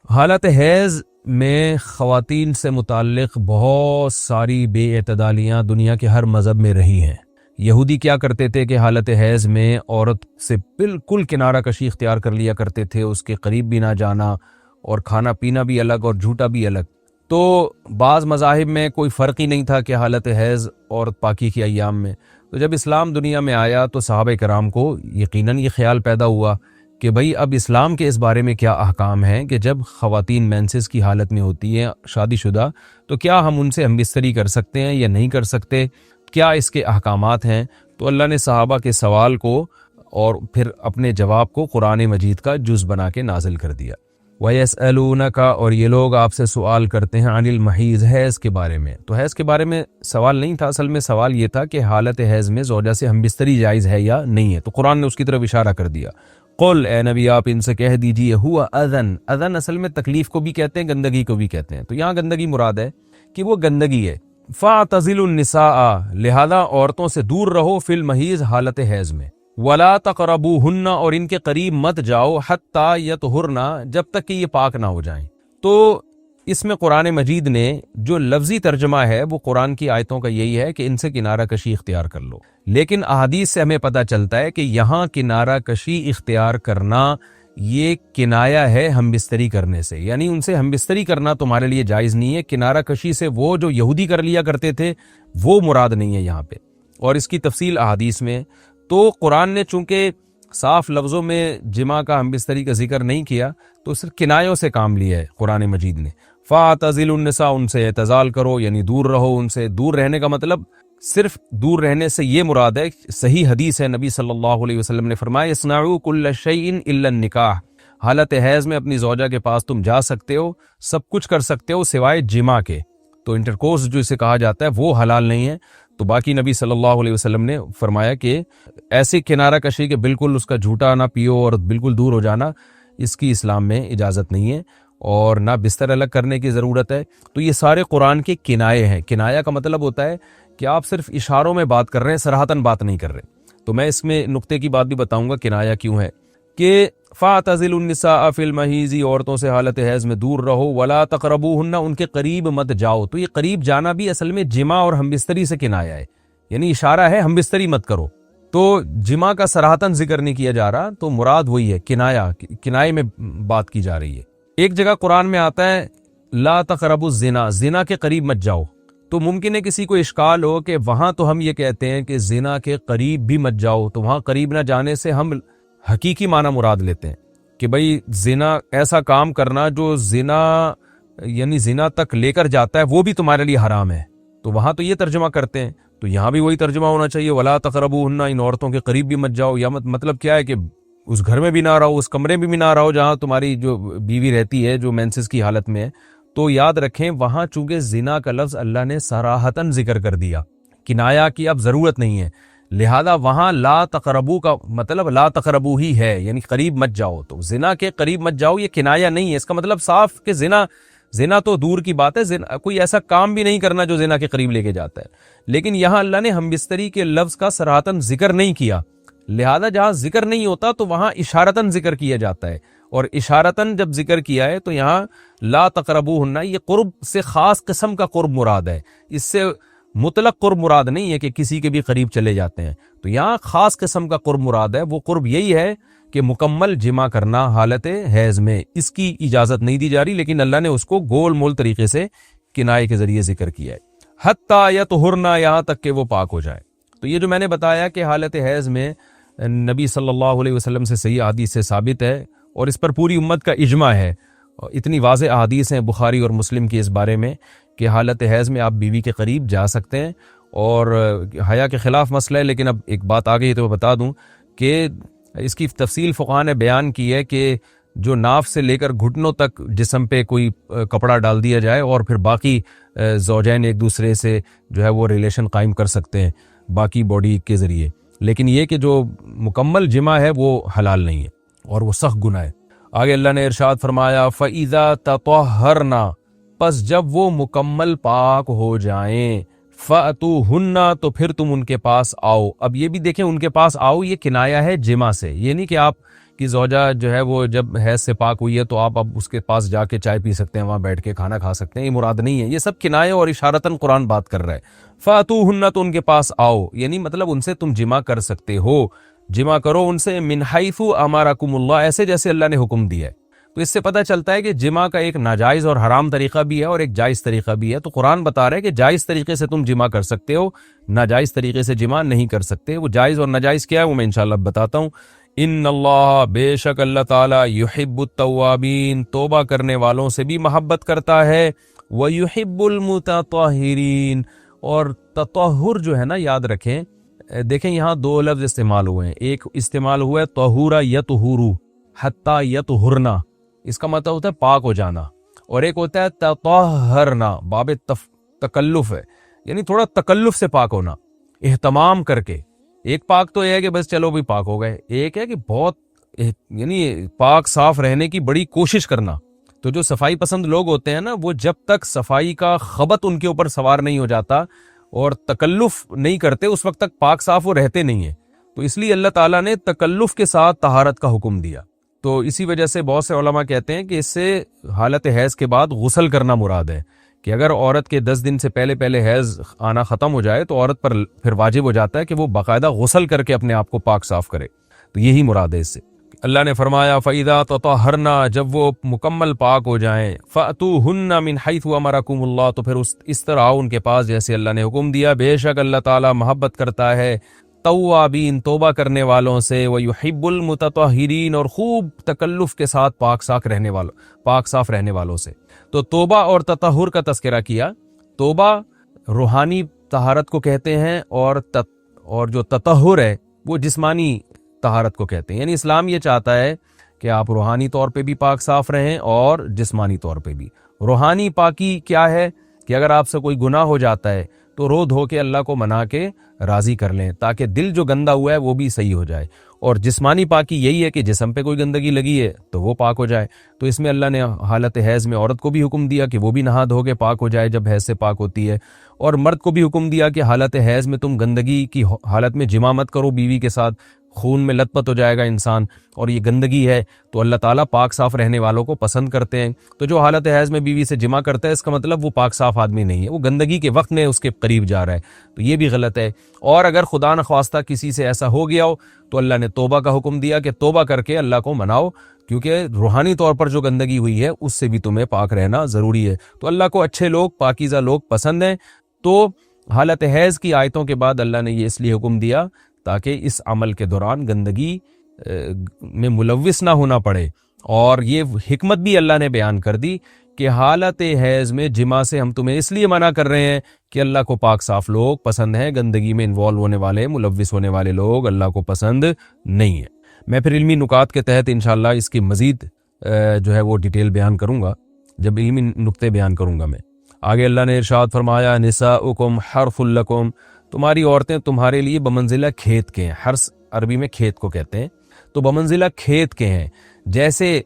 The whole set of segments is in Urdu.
حالت حیض میں خواتین سے متعلق بہت ساری بے اعتدالیاں دنیا کے ہر مذہب میں رہی ہیں۔ یہودی کیا کرتے تھے کہ حالت حیض میں عورت سے بالکل کنارہ کشی اختیار کر لیا کرتے تھے، اس کے قریب بھی نہ جانا، اور کھانا پینا بھی الگ اور جھوٹا بھی الگ۔ تو بعض مذاہب میں کوئی فرق ہی نہیں تھا کہ حالت حیض اور پاکی کے ایام میں۔ تو جب اسلام دنیا میں آیا تو صحابہ کرام کو یقیناً یہ خیال پیدا ہوا کہ بھئی اب اسلام کے اس بارے میں کیا احکام ہیں کہ جب خواتین مینسز کی حالت میں ہوتی ہیں شادی شدہ، تو کیا ہم ان سے ہم بستری کر سکتے ہیں یا نہیں کر سکتے، کیا اس کے احکامات ہیں۔ تو اللہ نے صحابہ کے سوال کو اور پھر اپنے جواب کو قرآن مجید کا جز بنا کے نازل کر دیا۔ وَيَسْأَلُونَكَ، اور یہ لوگ آپ سے سوال کرتے ہیں، عن المحیض، حیض کے بارے میں۔ تو حیض کے بارے میں سوال نہیں تھا، اصل میں سوال یہ تھا کہ حالت حیض میں زوجہ سے ہم بستری جائز ہے یا نہیں ہے۔ تو قرآن نے اس کی طرف اشارہ کر دیا۔ قل، اے نبی آپ ان سے کہہ دیجئے، ہوا اذن، اذن اصل میں تکلیف کو بھی کہتے ہیں، گندگی کو بھی کہتے ہیں۔ تو یہاں گندگی مراد ہے کہ وہ گندگی ہے۔ فاعتزلوا النساء، لہذا عورتوں سے دور رہو، فی المحیض، حالت حیض میں۔ ولا تقربوہن، اور ان کے قریب مت جاؤ، حتی یطہرن، جب تک کہ یہ پاک نہ ہو جائیں۔ تو اس میں قرآن مجید نے جو لفظی ترجمہ ہے وہ قرآن کی آیتوں کا یہی ہے کہ ان سے کنارہ کشی اختیار کر لو، لیکن احادیث سے ہمیں پتہ چلتا ہے کہ یہاں کنارہ کشی اختیار کرنا یہ کنایا ہے ہم بستری کرنے سے، یعنی ان سے ہم بستری کرنا تمہارے لیے جائز نہیں ہے۔ کنارہ کشی سے وہ جو یہودی کر لیا کرتے تھے وہ مراد نہیں ہے یہاں پہ، اور اس کی تفصیل احادیث میں۔ تو قرآن نے چونکہ صاف لفظوں میں جماع کا ہم بستری کا ذکر نہیں کیا، تو صرف کنایوں سے کام لیا ہے قرآن مجید نے۔ فاعتزلوا النساء، ان سے اعتزال کرو، یعنی دور رہو ان سے۔ دور رہنے کا مطلب صرف دور رہنے سے یہ مراد ہے، صحیح حدیث ہے، نبی صلی اللہ علیہ وسلم نے فرمایا، اصنعوا کل شیء الا النکاح، حالت حیض میں اپنی زوجہ کے پاس تم جا سکتے ہو، سب کچھ کر سکتے ہو سوائے جماع کے۔ تو انٹرکورس جو اسے کہا جاتا ہے وہ حلال نہیں ہے۔ تو باقی نبی صلی اللہ علیہ وسلم نے فرمایا کہ ایسی کنارہ کشی کہ بالکل اس کا جھوٹا نہ پیو اور بالکل دور ہو جانا، اس کی اسلام میں اجازت نہیں ہے، اور نہ بستر الگ کرنے کی ضرورت ہے۔ تو یہ سارے قرآن کے کنائے ہیں۔ کنایا کا مطلب ہوتا ہے کہ آپ صرف اشاروں میں بات کر رہے ہیں، صراحتاً بات نہیں کر رہے۔ تو میں اس میں نقطے کی بات بھی بتاؤں گا کنایا کیوں ہے، کہ فاعتزلوا النساء فی المحیض، عورتوں سے حالت حیض میں دور رہو، ولا تقربوہن، ان کے قریب مت جاؤ۔ تو یہ قریب جانا بھی اصل میں جماع اور ہم بستری سے کنایا ہے، یعنی اشارہ ہے ہم بستری مت کرو۔ تو جماع کا صراحتاً ذکر نہیں کیا جا رہا، تو مراد وہی ہے کنایا، کنائے میں بات کی جا رہی ہے۔ ایک جگہ قرآن میں آتا ہے لا تقربوا الزنا، زنا کے قریب مت جاؤ۔ تو ممکن ہے کسی کو اشکال ہو کہ وہاں تو ہم یہ کہتے ہیں کہ زنا کے قریب بھی مت جاؤ، تو وہاں قریب نہ جانے سے ہم حقیقی معنی مراد لیتے ہیں کہ بھئی زنا ایسا کام کرنا جو زنا یعنی زنا تک لے کر جاتا ہے وہ بھی تمہارے لیے حرام ہے، تو وہاں تو یہ ترجمہ کرتے ہیں۔ تو یہاں بھی وہی ترجمہ ہونا چاہیے، ولا تقربوہن، ان عورتوں کے قریب بھی مت جاؤ۔ یا مطلب کیا ہے کہ اس گھر میں بھی نہ رہو، اس کمرے میں بھی نہ رہو جہاں تمہاری جو بیوی رہتی ہے جو مینسز کی حالت میں ہے۔ تو یاد رکھیں وہاں چونکہ زنا کا لفظ اللہ نے صراحتاً ذکر کر دیا، کنایا کی اب ضرورت نہیں ہے، لہذا وہاں لا تقربو کا مطلب لا تقربو ہی ہے، یعنی قریب مت جاؤ۔ تو زنا کے قریب مت جاؤ یہ کنایا نہیں ہے، اس کا مطلب صاف کہ زنا تو دور کی بات ہے، کوئی ایسا کام بھی نہیں کرنا جو زنا کے قریب لے کے جاتا ہے۔ لیکن یہاں اللہ نے ہم بستری کے لفظ کا صراحتاً ذکر نہیں کیا، لہذا جہاں ذکر نہیں ہوتا تو وہاں اشارتاً ذکر کیا جاتا ہے، اور اشارتاً جب ذکر کیا ہے تو یہاں لا تقربوہن، یہ قرب سے خاص قسم کا قرب مراد ہے، اس سے مطلق قرب مراد نہیں ہے کہ کسی کے بھی قریب چلے جاتے ہیں۔ تو یہاں خاص قسم کا قرب مراد ہے، وہ قرب یہی ہے کہ مکمل جمع کرنا حالت حیض میں، اس کی اجازت نہیں دی جا رہی، لیکن اللہ نے اس کو گول مول طریقے سے کنائے کے ذریعے ذکر کیا ہے، حتیٰ یطہرن، یہاں تک کہ وہ پاک ہو جائے۔ تو یہ جو میں نے بتایا کہ حالت حیض میں نبی صلی اللہ علیہ وسلم سے صحیح حدیث سے ثابت ہے، اور اس پر پوری امت کا اجماع ہے، اتنی واضح احادیث ہیں بخاری اور مسلم کی اس بارے میں کہ حالت حیض میں آپ بیوی کے قریب جا سکتے ہیں، اور حیا کے خلاف مسئلہ ہے۔ لیکن اب ایک بات آ گئی تو بتا دوں کہ اس کی تفصیل فقہاء نے بیان کی ہے کہ جو ناف سے لے کر گھٹنوں تک جسم پہ کوئی کپڑا ڈال دیا جائے، اور پھر باقی زوجین ایک دوسرے سے جو ہے وہ ریلیشن قائم کر سکتے ہیں باقی باڈی کے ذریعے، لیکن یہ کہ جو مکمل جمع ہے وہ حلال نہیں ہے اور وہ سخت گناہ ہے۔ آگے اللہ نے ارشاد فرمایا فَإِذَا تَطَهَّرْنَا، پس جب وہ مکمل پاک ہو جائیں، فَأْتُوهُنَّ، تو پھر تم ان کے پاس آؤ۔ اب یہ بھی دیکھیں ان کے پاس آؤ، یہ کنایا ہے جمع سے، یہ نہیں کہ آپ کہ زوجہ جو ہے وہ جب حیض سے پاک ہوئی ہے تو آپ اب اس کے پاس جا کے چائے پی سکتے ہیں، وہاں بیٹھ کے کھانا کھا سکتے ہیں، یہ مراد نہیں ہے، یہ سب کنایے اور اشارتاً قرآن بات کر رہا ہے۔ فَأْتُوهُنَّ، تو ان کے پاس آؤ، یعنی مطلب ان سے تم جمع کر سکتے ہو، جمع کرو ان سے، من حیث امرکم اللہ، ایسے جیسے اللہ نے حکم دیا ہے۔ تو اس سے پتہ چلتا ہے کہ جمع کا ایک ناجائز اور حرام طریقہ بھی ہے اور ایک جائز طریقہ بھی ہے۔ تو قرآن بتا رہا ہے کہ جائز طریقے سے تم جمع کر سکتے ہو، ناجائز طریقے سے جمع نہیں کر سکتے۔ وہ جائز اور ناجائز کیا ہے وہ میں انشاءاللہ بتاتا ہوں۔ ان اللہ، بے شک اللہ تعالیٰ، یحب التوابین، توبہ کرنے والوں سے بھی محبت کرتا ہے، ویحب المتطہرین، اور تطہر جو ہے نا، یاد رکھیں، دیکھیں یہاں دو لفظ استعمال ہوئے ہیں، ایک استعمال ہوا ہے طہورا یطہرو، حتی یطہرنا، اس کا مطلب ہوتا ہے پاک ہو جانا، اور ایک ہوتا ہے تطہرنا، باب تکلف ہے، یعنی تھوڑا تکلف سے پاک ہونا، اہتمام کر کے۔ ایک پاک تو یہ ہے کہ بس چلو بھی پاک ہو گئے، ایک ہے کہ بہت یعنی پاک صاف رہنے کی بڑی کوشش کرنا۔ تو جو صفائی پسند لوگ ہوتے ہیں نا، وہ جب تک صفائی کا خبط ان کے اوپر سوار نہیں ہو جاتا اور تکلف نہیں کرتے، اس وقت تک پاک صاف وہ رہتے نہیں ہیں۔ تو اس لیے اللہ تعالیٰ نے تکلف کے ساتھ طہارت کا حکم دیا۔ تو اسی وجہ سے بہت سے علماء کہتے ہیں کہ اس سے حالت حیض کے بعد غسل کرنا مراد ہے، کہ اگر عورت کے 10 دن سے پہلے حیض آنا ختم ہو جائے تو عورت پر پھر واجب ہو جاتا ہے کہ وہ باقاعدہ غسل کر کے اپنے آپ کو پاک صاف کرے۔ تو یہی مراد ہے اس سے۔ اللہ نے فرمایا فَإِذَا تَطَهَّرْنَا، جب وہ مکمل پاک ہو جائیں، فَأْتُوهُنَّ مِنْ حَيْثُ أَمَرَكُمُ اللَّهُ، تو پھر اس طرح آؤ ان کے پاس جیسے اللہ نے حکم دیا، بے شک اللہ تعالیٰ محبت کرتا ہے توابین، توبہ کرنے والوں سے، وَيُحِبُّ الْمُتَطَهِّرِينَ، اور خوب تکلف کے ساتھ پاک صاف رہنے والوں سے۔ تو توبہ اور تطہر کا تذکرہ کیا۔ توبہ روحانی طہارت کو کہتے ہیں، اور جو تطہر ہے وہ جسمانی طہارت کو کہتے ہیں۔ یعنی اسلام یہ چاہتا ہے کہ آپ روحانی طور پہ بھی پاک صاف رہیں اور جسمانی طور پہ بھی۔ روحانی پاکی کیا ہے کہ اگر آپ سے کوئی گناہ ہو جاتا ہے تو رو دھو کے اللہ کو منا کے راضی کر لیں، تاکہ دل جو گندا ہوا ہے وہ بھی صحیح ہو جائے۔ اور جسمانی پاکی یہی ہے کہ جسم پہ کوئی گندگی لگی ہے تو وہ پاک ہو جائے۔ تو اس میں اللہ نے حالت حیض میں عورت کو بھی حکم دیا کہ وہ بھی نہا دھو کے پاک ہو جائے جب حیض سے پاک ہوتی ہے، اور مرد کو بھی حکم دیا کہ حالت حیض میں تم گندگی کی حالت میں جماع مت کرو بیوی کے ساتھ، خون میں لت پت ہو جائے گا انسان، اور یہ گندگی ہے۔ تو اللہ تعالیٰ پاک صاف رہنے والوں کو پسند کرتے ہیں۔ تو جو حالت حیض میں بیوی سے جماع کرتا ہے، اس کا مطلب وہ پاک صاف آدمی نہیں ہے، وہ گندگی کے وقت میں اس کے قریب جا رہا ہے، تو یہ بھی غلط ہے۔ اور اگر خدا نخواستہ کسی سے ایسا ہو گیا ہو تو اللہ نے توبہ کا حکم دیا کہ توبہ کر کے اللہ کو مناؤ، کیونکہ روحانی طور پر جو گندگی ہوئی ہے اس سے بھی تمہیں پاک رہنا ضروری ہے۔ تو اللہ کو اچھے لوگ، پاکیزہ لوگ پسند ہیں۔ تو حالت حیض کی آیتوں کے بعد اللہ نے یہ اس لیے حکم دیا تاکہ اس عمل کے دوران گندگی میں ملوث نہ ہونا پڑے، اور یہ حکمت بھی اللہ نے بیان کر دی کہ حالت حیض میں جماع سے ہم تمہیں اس لیے منع کر رہے ہیں کہ اللہ کو پاک صاف لوگ پسند ہیں، گندگی میں انوالو ہونے والے، ملوث ہونے والے لوگ اللہ کو پسند نہیں ہیں۔ میں پھر علمی نکات کے تحت انشاءاللہ اس کی مزید جو ہے وہ ڈیٹیل بیان کروں گا جب علمی نکتے بیان کروں گا میں۔ آگے اللہ نے ارشاد فرمایا نساؤکم حرث لکم، تمہاری عورتیں تمہارے لیے بمنزلہ کھیت کے ہیں۔ حرث عربی میں کھیت کو کہتے ہیں، تو بمنزلہ کھیت کے ہیں۔ جیسے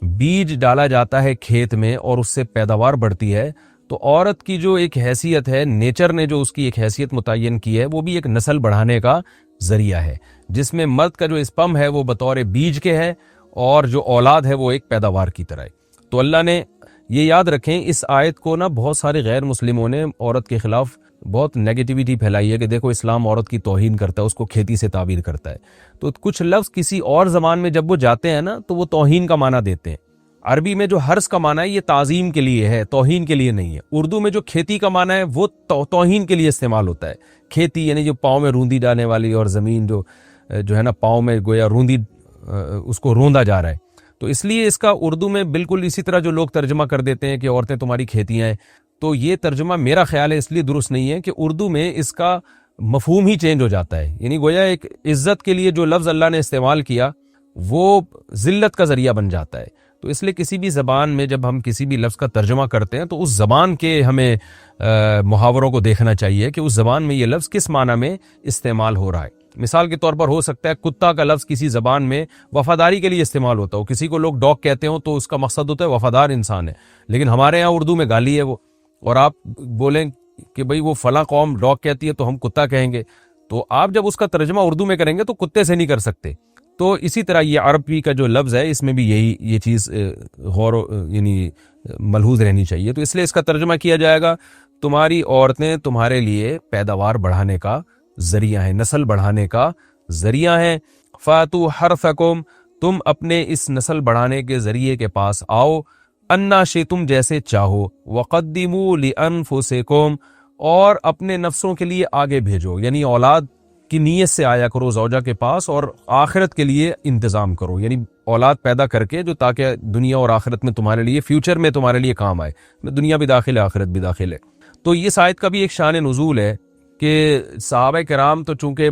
بیج ڈالا جاتا ہے کھیت میں اور اس سے پیداوار بڑھتی ہے، تو عورت کی جو ایک حیثیت ہے، نیچر نے جو اس کی ایک حیثیت متعین کی ہے، وہ بھی ایک نسل بڑھانے کا ذریعہ ہے، جس میں مرد کا جو اسپم ہے وہ بطور بیج کے ہے، اور جو اولاد ہے وہ ایک پیداوار کی طرح ہے۔ تو اللہ نے یہ یاد رکھیں، اس آیت کو نا بہت سارے غیر مسلموں نے عورت کے خلاف بہت نیگیٹیوٹی پھیلائی ہے کہ دیکھو اسلام عورت کی توہین کرتا ہے، اس کو کھیتی سے تعبیر کرتا ہے۔ تو کچھ لفظ کسی اور زبان میں جب وہ جاتے ہیں نا تو وہ توہین کا معنی دیتے ہیں۔ عربی میں جو حرث کا معنی ہے یہ تعظیم کے لیے ہے، توہین کے لیے نہیں ہے۔ اردو میں جو کھیتی کا معنی ہے وہ توہین کے لیے استعمال ہوتا ہے۔ کھیتی یعنی جو پاؤں میں روندی ڈالنے والی، اور زمین جو ہے نا پاؤں میں گویا روندی، اس کو روندا جا رہا ہے۔ تو اس لیے اس کا اردو میں بالکل اسی طرح جو لوگ ترجمہ کر دیتے ہیں کہ عورتیں تمہاری کھیتیاں ہیں، تو یہ ترجمہ میرا خیال ہے اس لیے درست نہیں ہے کہ اردو میں اس کا مفہوم ہی چینج ہو جاتا ہے۔ یعنی گویا ایک عزت کے لیے جو لفظ اللہ نے استعمال کیا وہ ذلت کا ذریعہ بن جاتا ہے۔ تو اس لیے کسی بھی زبان میں جب ہم کسی بھی لفظ کا ترجمہ کرتے ہیں تو اس زبان کے ہمیں محاوروں کو دیکھنا چاہیے کہ اس زبان میں یہ لفظ کس معنی میں استعمال ہو رہا ہے۔ مثال کے طور پر ہو سکتا ہے کتا کا لفظ کسی زبان میں وفاداری کے لیے استعمال ہوتا ہو، کسی کو لوگ ڈاگ کہتے ہوں تو اس کا مقصد ہوتا ہے وفادار انسان ہے، لیکن ہمارے ہاں اردو میں گالی ہے وہ، اور آپ بولیں کہ بھئی وہ فلاں قوم ڈاگ کہتی ہے تو ہم کتا کہیں گے، تو آپ جب اس کا ترجمہ اردو میں کریں گے تو کتے سے نہیں کر سکتے، تو اسی طرح یہ عربی کا جو لفظ ہے اس میں بھی یہ چیز غور یعنی ملحوظ رہنی چاہیے. تو اس لیے اس کا ترجمہ کیا جائے گا تمہاری عورتیں تمہارے لیے پیداوار بڑھانے کا ذریعہ ہیں, نسل بڑھانے کا ذریعہ ہیں. فاتو حرثکم, تم اپنے اس نسل بڑھانے کے ذریعے کے پاس آؤ, انا شئتم, جیسے چاہو, وقدموا لانفسکم, اور اپنے نفسوں کے لیے آگے بھیجو, یعنی اولاد کی نیت سے آیا کرو زوجہ کے پاس اور آخرت کے لیے انتظام کرو, یعنی اولاد پیدا کر کے جو تاکہ دنیا اور آخرت میں تمہارے لیے فیوچر میں تمہارے لیے کام آئے, دنیا بھی داخل ہے آخرت بھی داخل ہے. تو یہ آیت کا بھی ایک شان نزول ہے کہ صحابہ کرام تو چونکہ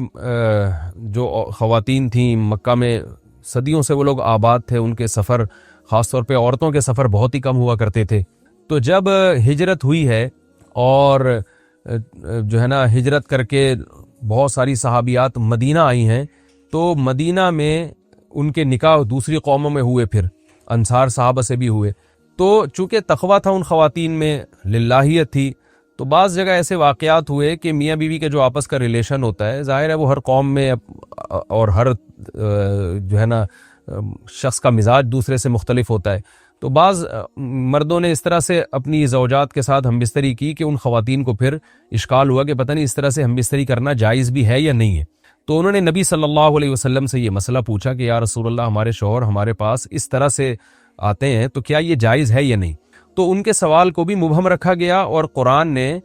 جو خواتین تھیں مکہ میں صدیوں سے وہ لوگ آباد تھے, ان کے سفر خاص طور پہ عورتوں کے سفر بہت ہی کم ہوا کرتے تھے. تو جب ہجرت ہوئی ہے اور جو ہے نا ہجرت کر کے بہت ساری صحابیات مدینہ آئی ہیں, تو مدینہ میں ان کے نکاح دوسری قوموں میں ہوئے, پھر انصار صحابہ سے بھی ہوئے. تو چونکہ تقویٰ تھا ان خواتین میں, للہیت تھی, تو بعض جگہ ایسے واقعات ہوئے کہ میاں بیوی کے جو آپس کا ریلیشن ہوتا ہے, ظاہر ہے وہ ہر قوم میں اور ہر جو ہے نا شخص کا مزاج دوسرے سے مختلف ہوتا ہے. تو بعض مردوں نے اس طرح سے اپنی زوجات کے ساتھ ہم بستری کی کہ ان خواتین کو پھر اشکال ہوا کہ پتہ نہیں اس طرح سے ہم بستری کرنا جائز بھی ہے یا نہیں ہے. تو انہوں نے نبی صلی اللہ علیہ وسلم سے یہ مسئلہ پوچھا کہ یا رسول اللہ, ہمارے شوہر ہمارے پاس اس طرح سے آتے ہیں تو کیا یہ جائز ہے یا نہیں. تو ان کے سوال کو بھی مبہم رکھا گیا اور قرآن نے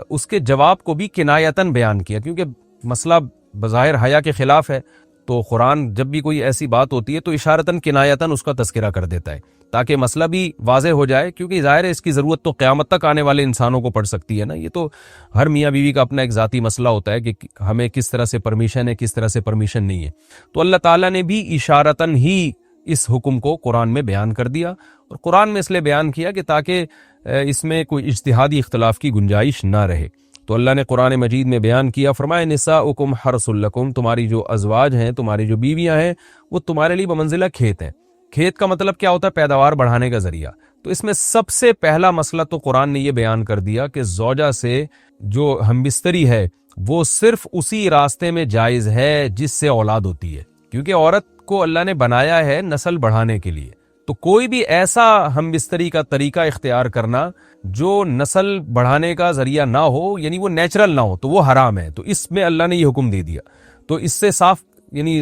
اس کے جواب کو بھی کنایتاً بیان کیا, کیونکہ مسئلہ بظاہر حیا کے خلاف ہے. تو قرآن جب بھی کوئی ایسی بات ہوتی ہے تو اشارتاً کنایتاً اس کا تذکرہ کر دیتا ہے تاکہ مسئلہ بھی واضح ہو جائے, کیونکہ ظاہر ہے اس کی ضرورت تو قیامت تک آنے والے انسانوں کو پڑ سکتی ہے نا. یہ تو ہر میاں بیوی کا اپنا ایک ذاتی مسئلہ ہوتا ہے کہ ہمیں کس طرح سے پرمیشن ہے, کس طرح سے پرمیشن نہیں ہے. تو اللہ تعالیٰ نے بھی اشارتاً ہی اس حکم کو قرآن میں بیان کر دیا, اور قرآن میں اس لیے بیان کیا کہ تاکہ اس میں کوئی اجتہادی اختلاف کی گنجائش نہ رہے. تو اللہ نے قرآن مجید میں بیان کیا, فرمایا نساؤکم حرث لکم, تمہاری جو ازواج ہیں, تمہاری جو بیویاں ہیں, وہ تمہارے لیے بمنزلہ کھیت ہیں. کھیت کا مطلب کیا ہوتا ہے؟ پیداوار بڑھانے کا ذریعہ. تو اس میں سب سے پہلا مسئلہ تو قرآن نے یہ بیان کر دیا کہ زوجہ سے جو ہمبستری ہے وہ صرف اسی راستے میں جائز ہے جس سے اولاد ہوتی ہے, کیونکہ عورت کو اللہ نے بنایا ہے نسل بڑھانے کے لیے. تو کوئی بھی ایسا ہم بستری کا طریقہ اختیار کرنا جو نسل بڑھانے کا ذریعہ نہ ہو, یعنی وہ نیچرل نہ ہو, تو وہ حرام ہے. تو اس میں اللہ نے یہ حکم دے دیا. تو اس سے صاف یعنی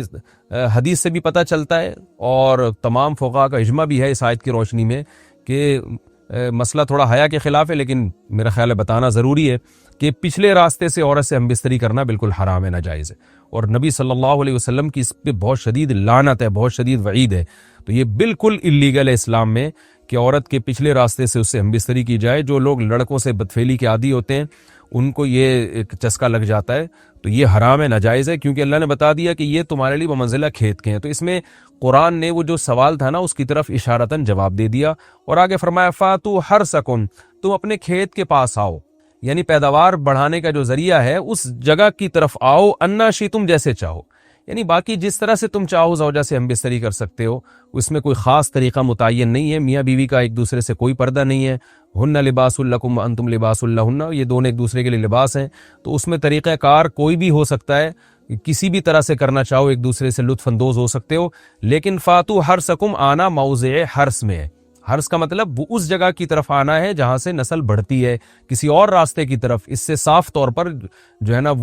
حدیث سے بھی پتہ چلتا ہے اور تمام فقہاء کا اجماع بھی ہے اس آیت کی روشنی میں کہ مسئلہ تھوڑا حیا کے خلاف ہے, لیکن میرا خیال ہے بتانا ضروری ہے کہ پچھلے راستے سے عورت سے ہم بستری کرنا بالکل حرام ہے, ناجائز ہے. اور نبی صلی اللہ علیہ وسلم کی اس پہ بہت شدید لعنت ہے, بہت شدید وعید ہے. تو یہ بالکل اللیگل ہے اسلام میں کہ عورت کے پچھلے راستے سے اس سے ہم بستری کی جائے. جو لوگ لڑکوں سے بدفعلی کے عادی ہوتے ہیں ان کو یہ ایک چسکا لگ جاتا ہے, تو یہ حرام ہے, ناجائز ہے, کیونکہ اللہ نے بتا دیا کہ یہ تمہارے لیے بمنزلہ کھیت کے ہیں. تو اس میں قرآن نے وہ جو سوال تھا نا اس کی طرف اشارتاً جواب دے دیا, اور آگے فرمایا فاتو حرثکم, تم اپنے کھیت کے پاس آؤ, یعنی پیداوار بڑھانے کا جو ذریعہ ہے اس جگہ کی طرف آؤ, انا شئتم, جیسے چاہو. یعنی باقی جس طرح سے تم چاہو زوجہ سے ہم بستری کر سکتے ہو, اس میں کوئی خاص طریقہ متعین نہیں ہے. میاں بیوی کا ایک دوسرے سے کوئی پردہ نہیں ہے. ہن لباس لکم وانتم لباس لہن, یہ دونوں ایک دوسرے کے لیے لباس ہیں. تو اس میں طریقہ کار کوئی بھی ہو سکتا ہے, کسی بھی طرح سے کرنا چاہو ایک دوسرے سے لطف اندوز ہو سکتے ہو. لیکن فاتو حرثکم, آنا موضع حرث میں ہے. حرث کا مطلب وہ اس جگہ کی طرف آنا ہے جہاں سے نسل بڑھتی ہے, کسی اور راستے کی طرف. اس سے صاف طور پر جو ہے نا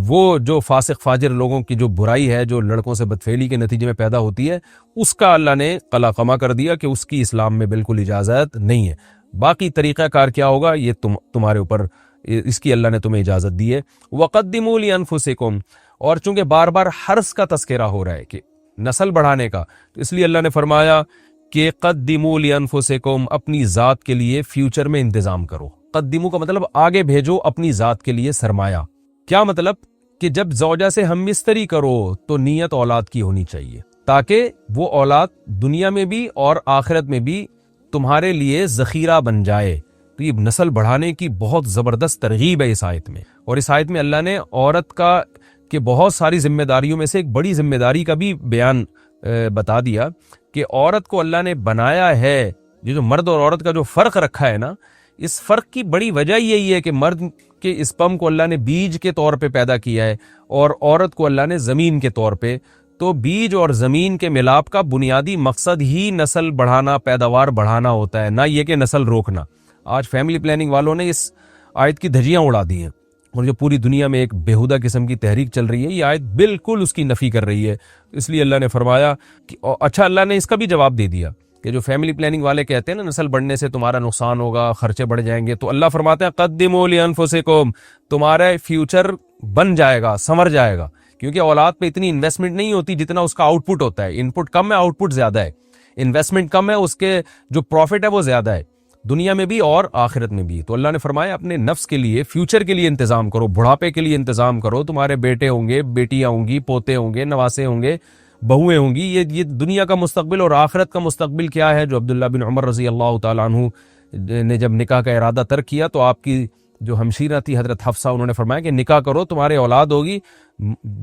وہ جو فاسق فاجر لوگوں کی جو برائی ہے, جو لڑکوں سے بدفعلی کے نتیجے میں پیدا ہوتی ہے, اس کا اللہ نے قلع قمع کر دیا کہ اس کی اسلام میں بالکل اجازت نہیں ہے. باقی طریقہ کار کیا ہوگا یہ تمہارے اوپر, اس کی اللہ نے تمہیں اجازت دی ہے. وقدموا لانفسکم, اور چونکہ بار بار حرث کا تذکرہ ہو رہا ہے کہ نسل بڑھانے کا, تو اس لیے اللہ نے فرمایا کہ قدموا لانفسکم, اپنی ذات کے لیے فیوچر میں انتظام کرو. قدموا کا مطلب آگے بھیجو اپنی ذات کے لیے سرمایہ. کیا مطلب؟ کہ جب زوجہ سے ہم بستری کرو تو نیت اولاد کی ہونی چاہیے, تاکہ وہ اولاد دنیا میں بھی اور آخرت میں بھی تمہارے لیے ذخیرہ بن جائے. تو یہ نسل بڑھانے کی بہت زبردست ترغیب ہے اس آیت میں. اور اس آیت میں اللہ نے عورت کا کہ بہت ساری ذمہ داریوں میں سے ایک بڑی ذمہ داری کا بھی بیان بتا دیا کہ عورت کو اللہ نے بنایا ہے. یہ جو مرد اور عورت کا جو فرق رکھا ہے نا, اس فرق کی بڑی وجہ یہی ہے کہ مرد کے اسپم کو اللہ نے بیج کے طور پہ پیدا کیا ہے اور عورت کو اللہ نے زمین کے طور پہ. تو بیج اور زمین کے ملاپ کا بنیادی مقصد ہی نسل بڑھانا، پیداوار بڑھانا ہوتا ہے، نہ یہ کہ نسل روکنا۔ آج فیملی پلاننگ والوں نے اس آیت کی دھجیاں اڑا دی ہیں، اور جو پوری دنیا میں ایک بےہودہ قسم کی تحریک چل رہی ہے، یہ آیت بالکل اس کی نفی کر رہی ہے۔ اس لیے اللہ نے فرمایا کہ اچھا، اللہ نے اس کا بھی جواب دے دیا کہ جو فیملی پلاننگ والے کہتے ہیں نا نسل بڑھنے سے تمہارا نقصان ہوگا، خرچے بڑھ جائیں گے، تو اللہ فرماتے ہیں قدموا لانفسکم، تمہارا فیوچر بن جائے گا، سنور جائے گا، کیونکہ اولاد پہ اتنی انویسٹمنٹ نہیں ہوتی جتنا اس کا آؤٹ پٹ ہوتا ہے۔ ان پٹ کم ہے، آؤٹ پٹ زیادہ ہے، انویسٹمنٹ کم ہے، اس کے جو پروفٹ ہے وہ زیادہ ہے، دنیا میں بھی اور آخرت میں بھی۔ تو اللہ نے فرمایا اپنے نفس کے لیے، فیوچر کے لیے انتظام کرو، بڑھاپے کے لیے انتظام کرو، تمہارے بیٹے ہوں گے، بیٹیاں ہوں گی، پوتے ہوں گے، نواسے ہوں گے، بہویں ہوں گی، یہ دنیا کا مستقبل اور آخرت کا مستقبل کیا ہے۔ جو عبداللہ بن عمر رضی اللہ تعالیٰ عنہ نے جب نکاح کا ارادہ ترک کیا تو آپ کی جو ہمشیرہ تھی حضرت حفصہ، انہوں نے فرمایا کہ نکاح کرو، تمہارے اولاد ہوگی،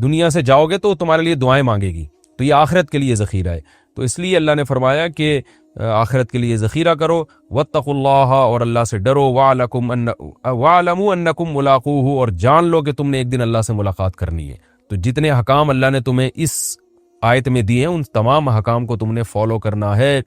دنیا سے جاؤ گے تو تمہارے لیے دعائیں مانگے گی، تو یہ آخرت کے لیے ذخیرہ ہے۔ تو اس لیے اللہ نے فرمایا کہ آخرت کے لیے ذخیرہ کرو، واتقوا اللہ، اور اللہ سے ڈرو، واعلموا انکم ملاقوہ، اور جان لو کہ تم نے ایک دن اللہ سے ملاقات کرنی ہے۔ تو جتنے حکام اللہ نے تمہیں اس آیت میں دیے ہیں ان تمام حکام کو تم نے فالو کرنا ہے۔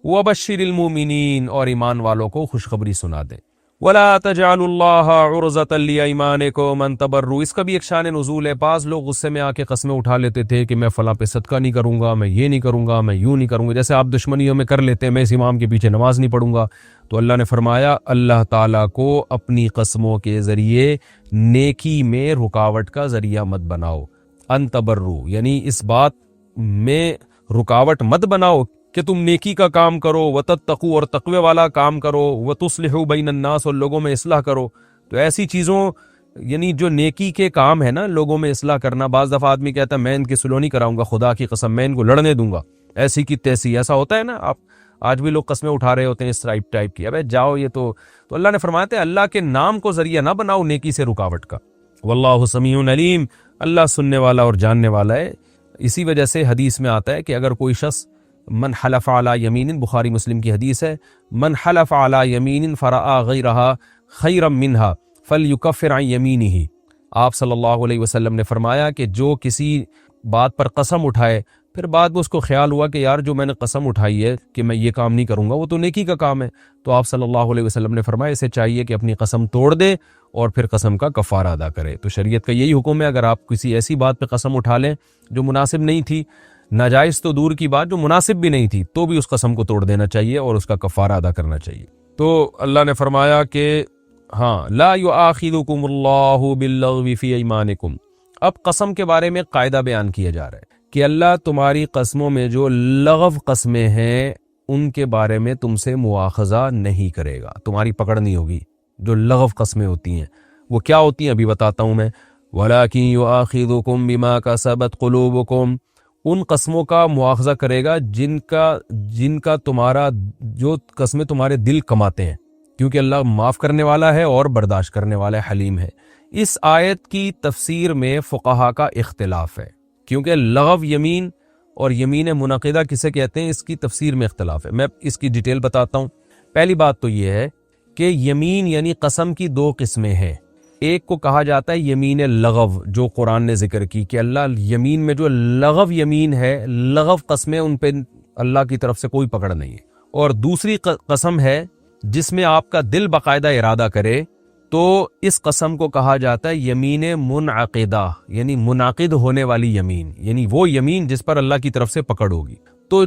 وبشر المؤمنین، اور ایمان والوں کو خوشخبری سنا دے۔ ولا تجعلوا اللہ عرضۃ لایمانکم ان تبروا، اس کا بھی ایک شان نزول ہے۔ بعض لوگ غصے میں آ کے قسمیں اٹھا لیتے تھے کہ میں فلاں پہ صدقہ نہیں کروں گا، میں یہ نہیں کروں گا، میں یوں نہیں کروں گا، جیسے آپ دشمنیوں میں کر لیتے ہیں، میں اس امام کے پیچھے نماز نہیں پڑھوں گا۔ تو اللہ نے فرمایا اللہ تعالیٰ کو اپنی قسموں کے ذریعے نیکی میں رکاوٹ کا ذریعہ مت بناؤ۔ ان تبروا یعنی اس بات میں رکاوٹ مت بناؤ کہ تم نیکی کا کام کرو، وتتقوا، اور تقوی والا کام کرو، وتصلحوا بین الناس، اور لوگوں میں اصلاح کرو۔ تو ایسی چیزوں یعنی جو نیکی کے کام ہے نا، لوگوں میں اصلاح کرنا۔ بعض دفعہ آدمی کہتا ہے میں ان کی سلو نہیں کراؤں گا، خدا کی قسم میں ان کو لڑنے دوں گا، ایسی کی تیسی، ایسا ہوتا ہے نا۔ آپ آج بھی لوگ قسمیں اٹھا رہے ہوتے ہیں اس ٹائپ کی، ابے جاؤ یہ تو اللہ نے فرمایا تھا اللہ کے نام کو ذریعہ نہ بناؤ نیکی سے رکاوٹ کا۔ واللہ سمیع علیم، اللہ سننے والا اور جاننے والا ہے۔ اسی وجہ سے حدیث میں آتا ہے کہ اگر کوئی شخص من حلف علی یمین، بخاری مسلم کی حدیث ہے، من حلف علی یمین فرآ غیرہا خیرا منہا فلیکفر عن یمینہ، آپ صلی اللہ علیہ وسلم نے فرمایا کہ جو کسی بات پر قسم اٹھائے، پھر بعد میں اس کو خیال ہوا کہ یار جو میں نے قسم اٹھائی ہے کہ میں یہ کام نہیں کروں گا، وہ تو نیکی کا کام ہے، تو آپ صلی اللہ علیہ وسلم نے فرمایا اسے چاہیے کہ اپنی قسم توڑ دے اور پھر قسم کا کفارہ ادا کرے۔ تو شریعت کا یہی حکم ہے، اگر آپ کسی ایسی بات پہ قسم اٹھا لیں جو مناسب نہیں تھی، ناجائز تو دور کی بات، جو مناسب بھی نہیں تھی، تو بھی اس قسم کو توڑ دینا چاہیے اور اس کا کفارہ ادا کرنا چاہیے۔ تو اللہ نے فرمایا کہ لا یؤاخذکم اللہ باللغو فی ایمانکم، اب قسم کے بارے میں قاعدہ بیان کیا جا رہا ہے کہ اللہ تمہاری قسموں میں جو لغو قسمیں ہیں ان کے بارے میں تم سے مواخذہ نہیں کرے گا، تمہاری پکڑ نہیں ہوگی۔ جو لغو قسمیں ہوتی ہیں وہ کیا ہوتی ہیں ابھی بتاتا ہوں میں۔ وَلَٰكِن يُؤَاخِذُكُم بِمَا كَسَبَتْ قُلُوبُكُم، ان قسموں کا مواخذہ کرے گا جن کا تمہارا، جو قسمیں تمہارے دل کماتے ہیں، کیونکہ اللہ معاف کرنے والا ہے اور برداشت کرنے والا ہے، حلیم ہے۔ اس آیت کی تفسیر میں فقہا کا اختلاف ہے، کیونکہ لغو یمین اور یمین منعقدہ کسے کہتے ہیں اس کی تفسیر میں اختلاف ہے۔ میں اس کی ڈیٹیل بتاتا ہوں۔ پہلی بات تو یہ ہے کہ یمین یعنی قسم کی دو قسمیں ہیں۔ ایک کو کہا جاتا ہے یمین لغو، جو قرآن نے ذکر کی کہ اللہ یمین میں جو لغو یمین ہے، لغو قسمیں، ان پہ اللہ کی طرف سے کوئی پکڑ نہیں ہے۔ اور دوسری قسم ہے جس میں آپ کا دل باقاعدہ ارادہ کرے، تو اس قسم کو کہا جاتا ہے یمین منعقدہ، یعنی منعقد ہونے والی یمین، یعنی وہ یمین جس پر اللہ کی طرف سے پکڑ ہوگی۔ تو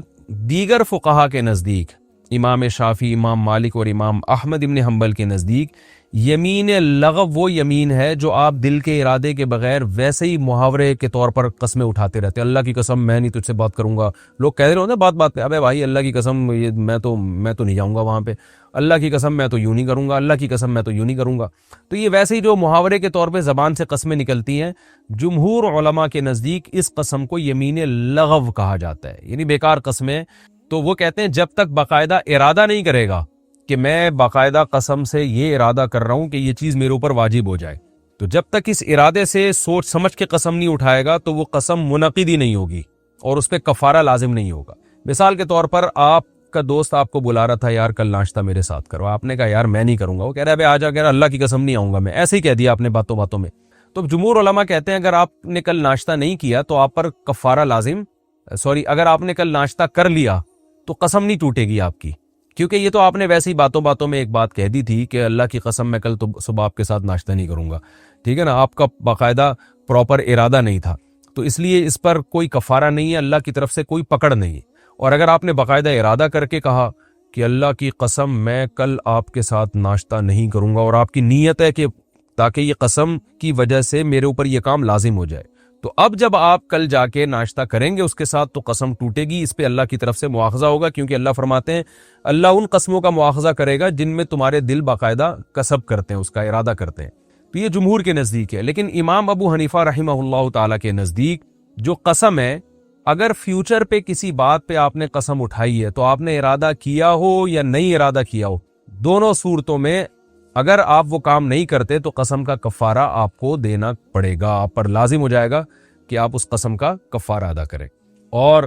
دیگر فقہا کے نزدیک، امام شافعی، امام مالک اور امام احمد ابن حنبل کے نزدیک، یمین لغو وہ یمین ہے جو آپ دل کے ارادے کے بغیر ویسے ہی محاورے کے طور پر قسمیں اٹھاتے رہتے ہیں۔ اللہ کی قسم میں نہیں تجھ سے بات کروں گا، لوگ کہہ رہے ہوتے ہیں بات پہ، ابے بھائی اللہ کی قسم میں تو نہیں جاؤں گا وہاں پہ، اللہ کی قسم میں تو یوں نہیں کروں گا، اللہ کی قسم میں تو یوں نہیں کروں گا۔ تو یہ ویسے ہی جو محاورے کے طور پہ زبان سے قسمیں نکلتی ہیں، جمہور علماء کے نزدیک اس قسم کو یمین لغو کہا جاتا ہے، یعنی بیکار قسمیں۔ تو وہ کہتے ہیں جب تک باقاعدہ ارادہ نہیں کرے گا کہ میں باقاعدہ قسم سے یہ ارادہ کر رہا ہوں کہ یہ چیز میرے اوپر واجب ہو جائے، تو جب تک اس ارادے سے سوچ سمجھ کے قسم نہیں اٹھائے گا تو وہ قسم منعقد ہی نہیں ہوگی اور اس پہ کفارہ لازم نہیں ہوگا۔ مثال کے طور پر آپ کا دوست آپ کو بلا رہا تھا، یار کل ناشتہ میرے ساتھ کرو، آپ نے کہا یار میں نہیں کروں گا، وہ کہہ رہا ہے آ جا، کہہ رہا اللہ کی قسم نہیں آؤں گا میں، ایسے ہی کہہ دیا آپ نے باتوں میں۔ تو جمہور علماء کہتے ہیں اگر آپ نے کل ناشتہ نہیں کیا تو آپ پر کفارہ لازم اگر آپ نے کل ناشتہ کر لیا تو قسم نہیں ٹوٹے گی آپ کی، کیونکہ یہ تو آپ نے ویسے ہی باتوں باتوں میں ایک بات کہہ دی تھی کہ اللہ کی قسم میں کل تو صبح آپ کے ساتھ ناشتہ نہیں کروں گا، ٹھیک ہے نا، آپ کا باقاعدہ پراپر ارادہ نہیں تھا، تو اس لیے اس پر کوئی کفارہ نہیں ہے، اللہ کی طرف سے کوئی پکڑ نہیں ہے۔ اور اگر آپ نے باقاعدہ ارادہ کر کے کہا کہ اللہ کی قسم میں کل آپ کے ساتھ ناشتہ نہیں کروں گا، اور آپ کی نیت ہے کہ تاکہ یہ قسم کی وجہ سے میرے اوپر یہ کام لازم ہو جائے، تو اب جب آپ کل جا کے ناشتہ کریں گے اس کے ساتھ تو قسم ٹوٹے گی، اس پہ اللہ کی طرف سے مواخذہ ہوگا، کیونکہ اللہ فرماتے ہیں اللہ ان قسموں کا مواخذہ کرے گا جن میں تمہارے دل باقاعدہ قسم کرتے ہیں، اس کا ارادہ کرتے ہیں۔ تو یہ جمہور کے نزدیک ہے، لیکن امام ابو حنیفہ رحمہ اللہ تعالیٰ کے نزدیک جو قسم ہے، اگر فیوچر پہ کسی بات پہ آپ نے قسم اٹھائی ہے تو آپ نے ارادہ کیا ہو یا نہیں ارادہ کیا ہو، دونوں صورتوں میں اگر آپ وہ کام نہیں کرتے تو قسم کا کفارہ آپ کو دینا پڑے گا، آپ پر لازم ہو جائے گا کہ آپ اس قسم کا کفارہ ادا کریں۔ اور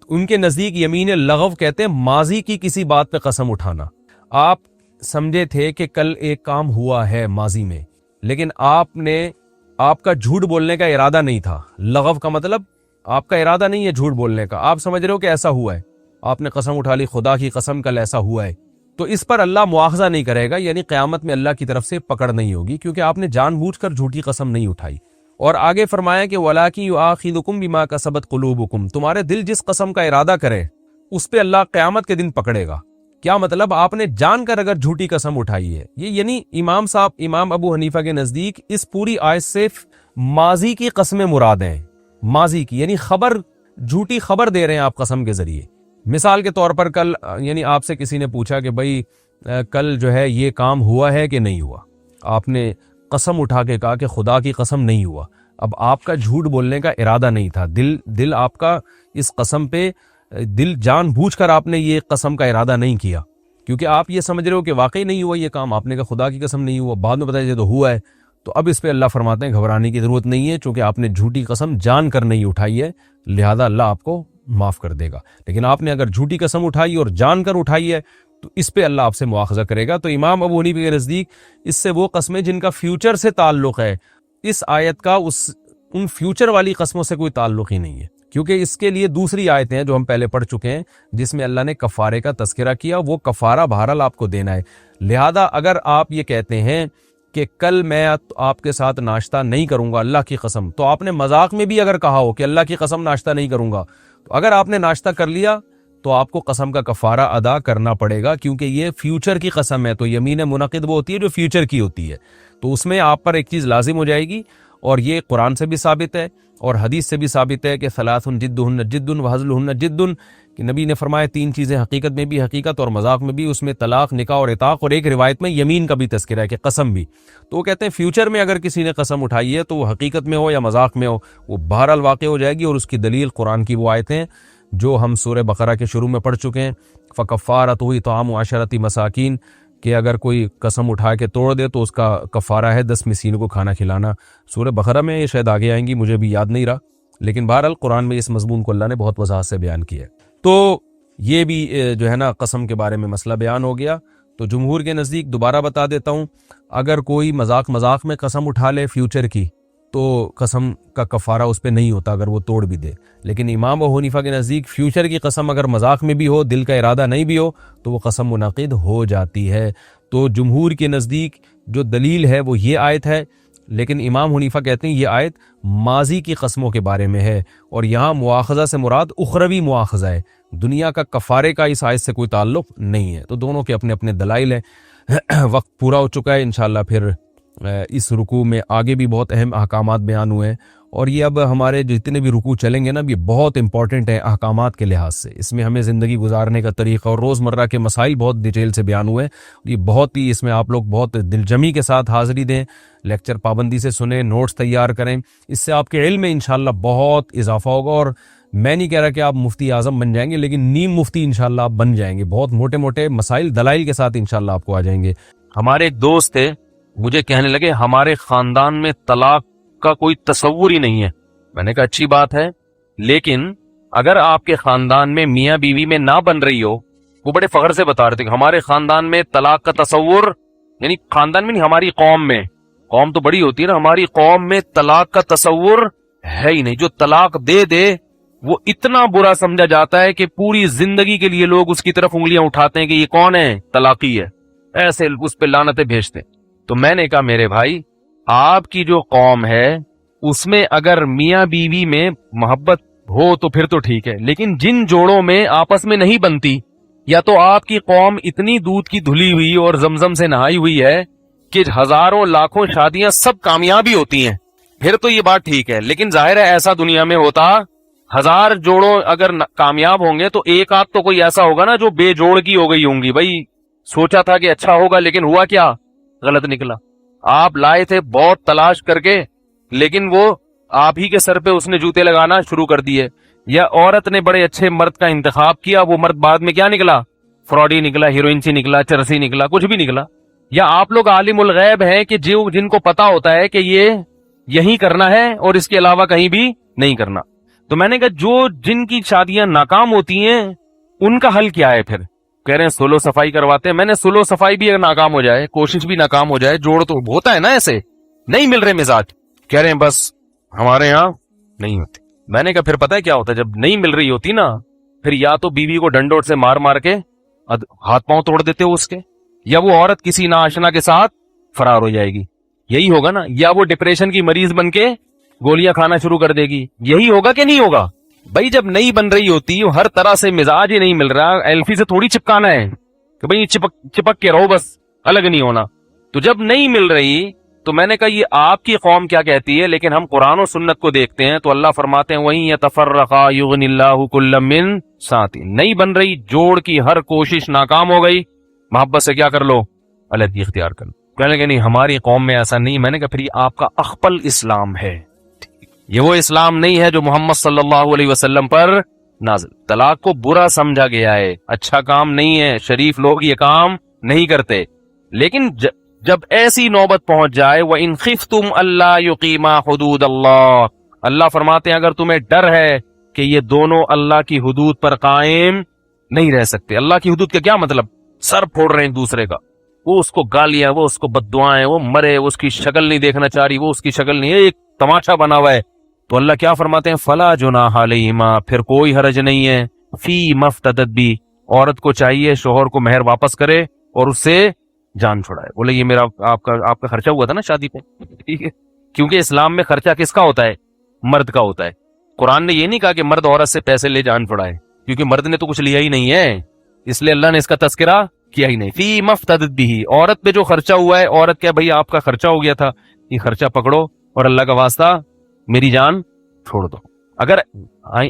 ان کے نزدیک یمین لغو کہتے ہیں ماضی کی کسی بات پہ قسم اٹھانا، آپ سمجھے تھے کہ کل ایک کام ہوا ہے ماضی میں، لیکن آپ کا جھوٹ بولنے کا ارادہ نہیں تھا، لغو کا مطلب آپ کا ارادہ نہیں ہے جھوٹ بولنے کا، آپ سمجھ رہے ہو کہ ایسا ہوا ہے، آپ نے قسم اٹھا لی خدا کی قسم کل ایسا ہوا ہے، تو اس پر اللہ مواخذہ نہیں کرے گا، یعنی قیامت میں اللہ کی طرف سے پکڑ نہیں ہوگی، کیونکہ آپ نے جان بوجھ کر جھوٹی قسم نہیں اٹھائی۔ اور آگے فرمایا کہ وَلَٰكِن يُؤَاخِذُكُم بِمَا كَسَبَتْ قُلُوبُكُم، تمہارے دل جس قسم کا ارادہ کرے اس پہ اللہ قیامت کے دن پکڑے گا۔ کیا مطلب؟ آپ نے جان کر اگر جھوٹی قسم اٹھائی ہے، یہ یعنی امام ابو حنیفہ کے نزدیک اس پوری آیت سے ماضی کی قسمیں مراد ہیں، ماضی کی یعنی جھوٹی خبر دے رہے ہیں آپ قسم کے ذریعے۔ مثال کے طور پر کل یعنی آپ سے کسی نے پوچھا کہ بھائی کل جو ہے یہ کام ہوا ہے کہ نہیں ہوا، آپ نے قسم اٹھا کے کہا کہ خدا کی قسم نہیں ہوا، اب آپ کا جھوٹ بولنے کا ارادہ نہیں تھا، دل آپ کا اس قسم پہ جان بوجھ کر آپ نے یہ قسم کا ارادہ نہیں کیا، کیونکہ آپ یہ سمجھ رہے ہو کہ واقعی نہیں ہوا یہ کام، آپ نے کہا خدا کی قسم نہیں ہوا، بعد میں بتایا جائے تو ہوا ہے، تو اب اس پہ اللہ فرماتے ہیں گھبرانے کی ضرورت نہیں ہے، چونکہ آپ نے جھوٹی قسم جان کر نہیں اٹھائی ہے، لہذا اللہ آپ کو معاف کر دے گا۔ لیکن آپ نے اگر جھوٹی قسم اٹھائی اور جان کر اٹھائی ہے تو اس پہ اللہ آپ سے مواخذہ کرے گا۔ تو امام ابو حنیفہ کے نزدیک اس سے وہ قسمیں جن کا فیوچر سے تعلق ہے، اس آیت کا ان فیوچر والی قسموں سے کوئی تعلق ہی نہیں ہے، کیونکہ اس کے لیے دوسری آیتیں ہیں جو ہم پہلے پڑھ چکے ہیں جس میں اللہ نے کفارے کا تذکرہ کیا، وہ کفارہ بہرحال آپ کو دینا ہے۔ لہذا اگر آپ یہ کہتے ہیں کہ کل میں آپ کے ساتھ ناشتہ نہیں کروں گا اللہ کی قسم، تو آپ نے مذاق میں بھی اگر کہا ہو کہ اللہ کی قسم ناشتہ نہیں کروں گا، تو اگر آپ نے ناشتہ کر لیا تو آپ کو قسم کا کفارہ ادا کرنا پڑے گا، کیونکہ یہ فیوچر کی قسم ہے، تو یمین منعقد وہ ہوتی ہے جو فیوچر کی ہوتی ہے، تو اس میں آپ پر ایک چیز لازم ہو جائے گی، اور یہ قرآن سے بھی ثابت ہے اور حدیث سے بھی ثابت ہے کہ ثلاث جدہن جد وہزلہن جد، کہ نبی نے فرمایا تین چیزیں حقیقت میں بھی حقیقت اور مذاق میں بھی، اس میں طلاق، نکاح اور عتاق، اور ایک روایت میں یمین کا بھی تذکرہ ہے کہ قسم بھی۔ تو وہ کہتے ہیں فیوچر میں اگر کسی نے قسم اٹھائی ہے تو وہ حقیقت میں ہو یا مذاق میں ہو، وہ بہرحال واقع ہو جائے گی، اور اس کی دلیل قرآن کی وہ آیتیں جو ہم سورہ بقرہ کے شروع میں پڑھ چکے ہیں، فکفارتہ اطعام 10 مساکین، کہ اگر کوئی قسم اٹھا کے توڑ دے تو اس کا کفارہ ہے 10 مسکینوں کو کھانا کھلانا۔ سورہ بقرہ میں یہ شاید آگے آئیں گی، مجھے بھی یاد نہیں رہا، لیکن بہرحال قرآن میں اس مضمون کو اللہ نے بہت وضاحت سے بیان کیا ہے۔ تو یہ بھی جو ہے نا قسم کے بارے میں مسئلہ بیان ہو گیا۔ تو جمہور کے نزدیک دوبارہ بتا دیتا ہوں، اگر کوئی مذاق میں قسم اٹھا لے فیوچر کی تو قسم کا کفارہ اس پہ نہیں ہوتا اگر وہ توڑ بھی دے، لیکن امام ابو حنیفہ کے نزدیک فیوچر کی قسم اگر مذاق میں بھی ہو، دل کا ارادہ نہیں بھی ہو، تو وہ قسم منعقد ہو جاتی ہے۔ تو جمہور کے نزدیک جو دلیل ہے وہ یہ آیت ہے، لیکن امام حنیفہ کہتے ہیں یہ آیت ماضی کی قسموں کے بارے میں ہے، اور یہاں مواخذہ سے مراد اخروی مواخذہ ہے، دنیا کا کفارے کا اس آیت سے کوئی تعلق نہیں ہے۔ تو دونوں کے اپنے اپنے دلائل ہیں۔ وقت پورا ہو چکا ہے، انشاءاللہ پھر اس رکوع میں آگے بھی بہت اہم احکامات بیان ہوئے ہیں، اور یہ اب ہمارے جتنے بھی رکوع چلیں گے نا، یہ بہت امپورٹنٹ ہیں احکامات کے لحاظ سے، اس میں ہمیں زندگی گزارنے کا طریقہ اور روزمرہ کے مسائل بہت ڈیٹیل سے بیان ہوئے ہیں۔ یہ بہت ہی اس میں آپ لوگ بہت دلجمی کے ساتھ حاضری دیں، لیکچر پابندی سے سنیں، نوٹس تیار کریں، اس سے آپ کے علم میں انشاءاللہ بہت اضافہ ہوگا، اور میں نہیں کہہ رہا کہ آپ مفتی اعظم بن جائیں گے، لیکن نیم مفتی انشاءاللہ آپ بن جائیں گے، بہت موٹے موٹے مسائل دلائل کے ساتھ انشاءاللہ آپ کو آ جائیں گے۔ ہمارے ایک دوست تھے، مجھے کہنے لگے ہمارے خاندان میں طلاق کا کوئی تصور ہی نہیں ہے۔ میں نے کہا اچھی بات ہے، لیکن اگر آپ کے خاندان میں میاں بیوی میں نہ بن رہی ہو، وہ بڑے فخر سے بتا رہے تھے کہ ہمارے خاندان میں طلاق کا تصور، یعنی خاندان میں نہیں، ہماری قوم میں، قوم تو بڑی ہوتی ہے نا، ہماری قوم میں طلاق کا تصور ہے ہی نہیں، جو طلاق دے وہ اتنا برا سمجھا جاتا ہے کہ پوری زندگی کے لیے لوگ اس کی طرف انگلیاں اٹھاتے ہیں کہ یہ کون ہے؟ طلاقی ہے، ایسے اس پہ لعنتیں بھیجتے ہیں۔ تو میں نے کہا میرے بھائی، آپ کی جو قوم ہے اس میں اگر میاں بیوی میں محبت ہو تو پھر تو ٹھیک ہے، لیکن جن جوڑوں میں آپس میں نہیں بنتی، یا تو آپ کی قوم اتنی دودھ کی دھلی ہوئی اور زمزم سے نہائی ہوئی ہے کہ ہزاروں لاکھوں شادیاں سب کامیابی ہوتی ہیں، پھر تو یہ بات ٹھیک ہے۔ لیکن ظاہر ہے ایسا دنیا میں ہوتا، ہزار جوڑوں اگر کامیاب ہوں گے تو ایک آدھ تو کوئی ایسا ہوگا نا جو بے جوڑ کی ہو گئی ہوں گی۔ بھائی سوچا تھا کہ اچھا ہوگا لیکن ہوا کیا؟ غلط نکلا۔ آپ لائے تھے بہت تلاش کر کے، لیکن وہ آپ ہی کے سر پہ اس نے جوتے لگانا شروع کر دیے۔ یا عورت نے بڑے اچھے مرد کا انتخاب کیا، وہ مرد بعد میں کیا نکلا؟ فراڈی نکلا، ہیروئن سی نکلا، چرسی نکلا، کچھ بھی نکلا۔ یا آپ لوگ عالم الغیب ہیں کہ جن کو پتا ہوتا ہے کہ یہ یہی کرنا ہے اور اس کے علاوہ کہیں بھی نہیں کرنا۔ تو میں نے کہا جن کی شادیاں ناکام ہوتی ہیں ان کا حل کیا ہے؟ پھر کہہ رہے ہیں سولو صفائی کرواتے ہیں۔ میں نے سولو صفائی بھی اگر ناکام ہو جائے، کوشش بھی ناکام ہو جائے، جوڑ تو ہوتا ہے نا، ایسے نہیں مل رہے مزاج، کہہ رہے ہیں بس ہمارے یہاں نہیں ہوتے۔ میں نے کہا پھر پتہ ہے کیا ہوتا ہے؟ جب نہیں مل رہی ہوتی نا، پھر یا تو بیوی کو ڈنڈوٹ سے مار مار کے ہاتھ پاؤں توڑ دیتے ہو اس کے، یا وہ عورت کسی ناآشنا کے ساتھ فرار ہو جائے گی، یہی ہوگا نا۔ یا وہ ڈپریشن کی مریض بن کے گولیاں کھانا شروع کر دے گی، یہی ہوگا کہ نہیں ہوگا؟ بھائی جب نہیں بن رہی ہوتی، ہر طرح سے مزاج ہی نہیں مل رہا، ایلفی سے تھوڑی چپکانا ہے کہ بھئی چپک کے رہو، بس الگ نہیں ہونا۔ تو جب نہیں مل رہی تو میں نے کہا یہ آپ کی قوم کیا کہتی ہے، لیکن ہم قرآن و سنت کو دیکھتے ہیں تو اللہ فرماتے ہیں وَإِن يَتَفَرَّقَا يُغْنِ اللَّهُ كُلًّا مِّن سَعَتِهِ۔ نہیں بن رہی، جوڑ کی ہر کوشش ناکام ہو گئی، محبت سے کیا کر لو؟ علیحدگی اختیار کر لو۔ کہنے لگے نہیں ہماری قوم میں ایسا نہیں۔ میں نے کہا پھر یہ آپ کا اخپل اسلام ہے، یہ وہ اسلام نہیں ہے جو محمد صلی اللہ علیہ وسلم پر نازل۔ طلاق کو برا سمجھا گیا ہے، اچھا کام نہیں ہے، شریف لوگ یہ کام نہیں کرتے۔ لیکن جب ایسی نوبت پہنچ جائے وَإِنْ خِفْتُمْ أَلَّا يُقِيمَا حُدُودَ اللَّهِ، اللہ فرماتے ہیں اگر تمہیں ڈر ہے کہ یہ دونوں اللہ کی حدود پر قائم نہیں رہ سکتے۔ اللہ کی حدود کا کیا مطلب؟ سر پھوڑ رہے ہیں دوسرے کا، وہ اس کو گالیاں، وہ اس کو بددعائیں، وہ مرے، وہ اس کی شکل نہیں دیکھنا چاہ رہی، وہ اس کی شکل نہیں، ایک تماشا بنا ہوا ہے۔ تو اللہ کیا فرماتے ہیں؟ فَلَا جُنَاحَ عَلَيْهِمَا، پھر کوئی حرج نہیں ہے، فِي مَا افْتَدَتْ بِهِ، عورت کو چاہیے شوہر کو مہر واپس کرے اور اس سے جان چھڑائے۔ بولے یہ میرا آپ کا خرچہ ہوا تھا نا شادی پہ، ٹھیک ہے، کیونکہ اسلام میں خرچہ کس کا ہوتا ہے؟ مرد کا ہوتا ہے۔ قرآن نے یہ نہیں کہا کہ مرد عورت سے پیسے لے جان چھڑائے، کیونکہ مرد نے تو کچھ لیا ہی نہیں ہے، اس لیے اللہ نے اس کا تذکرہ کیا ہی نہیں۔ فی مفتدت بھی، عورت پہ جو خرچہ ہوا ہے، عورت کیا بھائی آپ کا خرچہ ہو گیا تھا، یہ خرچہ پکڑو اور اللہ کا واسطہ میری جان چھوڑ دو۔ اگر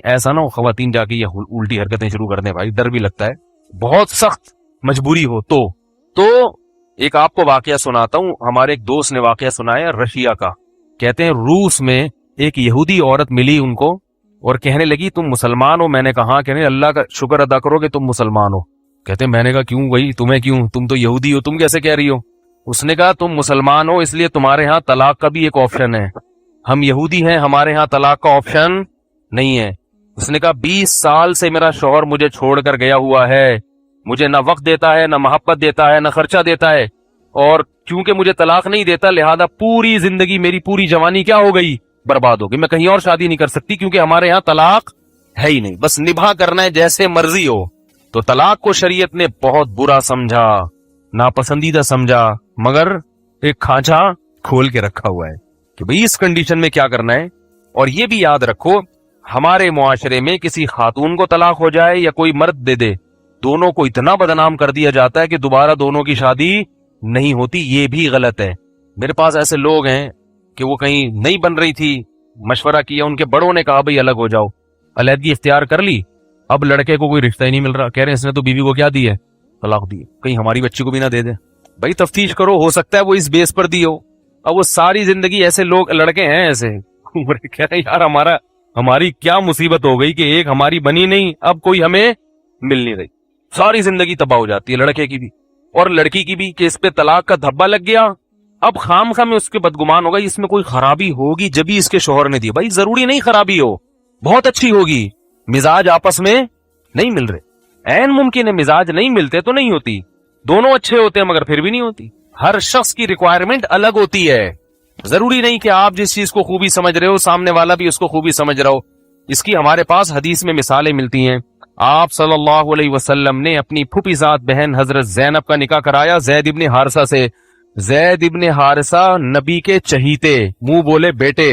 ایسا نہ ہو خواتین جا کے یہ الٹی حرکتیں شروع کر دیں، بھائی ڈر بھی لگتا ہے، بہت سخت مجبوری ہو تو ایک آپ کو واقعہ سناتا ہوں۔ ہمارے ایک دوست نے واقعہ سنایا رشیا کا، کہتے ہیں روس میں ایک یہودی عورت ملی ان کو اور کہنے لگی تم مسلمان ہو؟ میں نے کہا کہنے اللہ کا شکر ادا کرو کہ تم مسلمان ہو۔ کہتے ہیں میں نے کہا کیوں بھائی تمہیں کیوں، تم تو یہودی ہو، تم کیسے کہہ رہی ہو؟ اس نے کہا تم مسلمان ہو اس لیے تمہارے ہاں طلاق کا بھی ایک آپشن ہے، ہم یہودی ہیں ہمارے ہاں طلاق کا آپشن نہیں ہے۔ اس نے کہا 20 سال سے میرا شوہر مجھے چھوڑ کر گیا ہوا ہے، مجھے نہ وقت دیتا ہے، نہ محبت دیتا ہے، نہ خرچہ دیتا ہے، اور کیونکہ مجھے طلاق نہیں دیتا لہذا پوری زندگی میری پوری جوانی کیا ہو گئی؟ برباد ہو گئی، میں کہیں اور شادی نہیں کر سکتی کیونکہ ہمارے ہاں طلاق ہے ہی نہیں، بس نبھا کرنا ہے جیسے مرضی ہو۔ تو طلاق کو شریعت نے بہت برا سمجھا، ناپسندیدہ سمجھا، مگر ایک کھانچا کھول کے رکھا ہوا ہے کہ بھئی اس کنڈیشن میں کیا کرنا ہے۔ اور یہ بھی یاد رکھو ہمارے معاشرے میں کسی خاتون کو طلاق ہو جائے یا کوئی مرد دے دے، دونوں کو اتنا بدنام کر دیا جاتا ہے کہ دوبارہ دونوں کی شادی نہیں ہوتی، یہ بھی غلط ہے۔ میرے پاس ایسے لوگ ہیں کہ وہ کہیں نہیں بن رہی تھی، مشورہ کیا، ان کے بڑوں نے کہا بھئی الگ ہو جاؤ، علیحدگی اختیار کر لی، اب لڑکے کو کوئی رشتہ ہی نہیں مل رہا، کہہ رہے ہیں اس نے تو بیوی کو کیا دی ہے؟ طلاق دی ہے، کہیں ہماری بچی کو بھی نہ دے دے۔ بھائی تفتیش کرو، ہو سکتا ہے وہ اس بیس پر دی ہو، اب وہ ساری زندگی ایسے لوگ لڑکے ہیں ایسے کہہ رہے ہیں یار ہماری کیا مصیبت ہو گئی کہ ایک ہماری بنی نہیں، اب کوئی ہمیں مل نہیں رہی، ساری زندگی تباہ ہو جاتی ہے لڑکے کی بھی اور لڑکی کی بھی کہ اس پہ طلاق کا دھبا لگ گیا، اب خام خواہ میں اس کے بدگمان ہوگا اس میں کوئی خرابی ہوگی جبھی اس کے شوہر نے دی۔ بھائی ضروری نہیں خرابی ہو، بہت اچھی ہوگی، مزاج آپس میں نہیں مل رہے، عین ممکن ہے مزاج نہیں ملتے تو نہیں ہوتی، دونوں اچھے ہوتے ہیں مگر پھر بھی نہیں ہوتی۔ ہر شخص کی ریکوائرمنٹ الگ ہوتی ہے، ضروری نہیں کہ آپ جس چیز کو خوبی سمجھ رہے ہو سامنے والا بھی اس کو خوبی سمجھ رہا ہو۔ اس کی ہمارے پاس حدیث میں مثالیں ملتی ہیں. آپ صلی اللہ علیہ وسلم نے اپنی پھوپھی ذات بہن حضرت زینب کا نکاح کرایا زید ابن حارثہ سے. زید ابن حارثہ نبی کے چہیتے، منہ بولے بیٹے.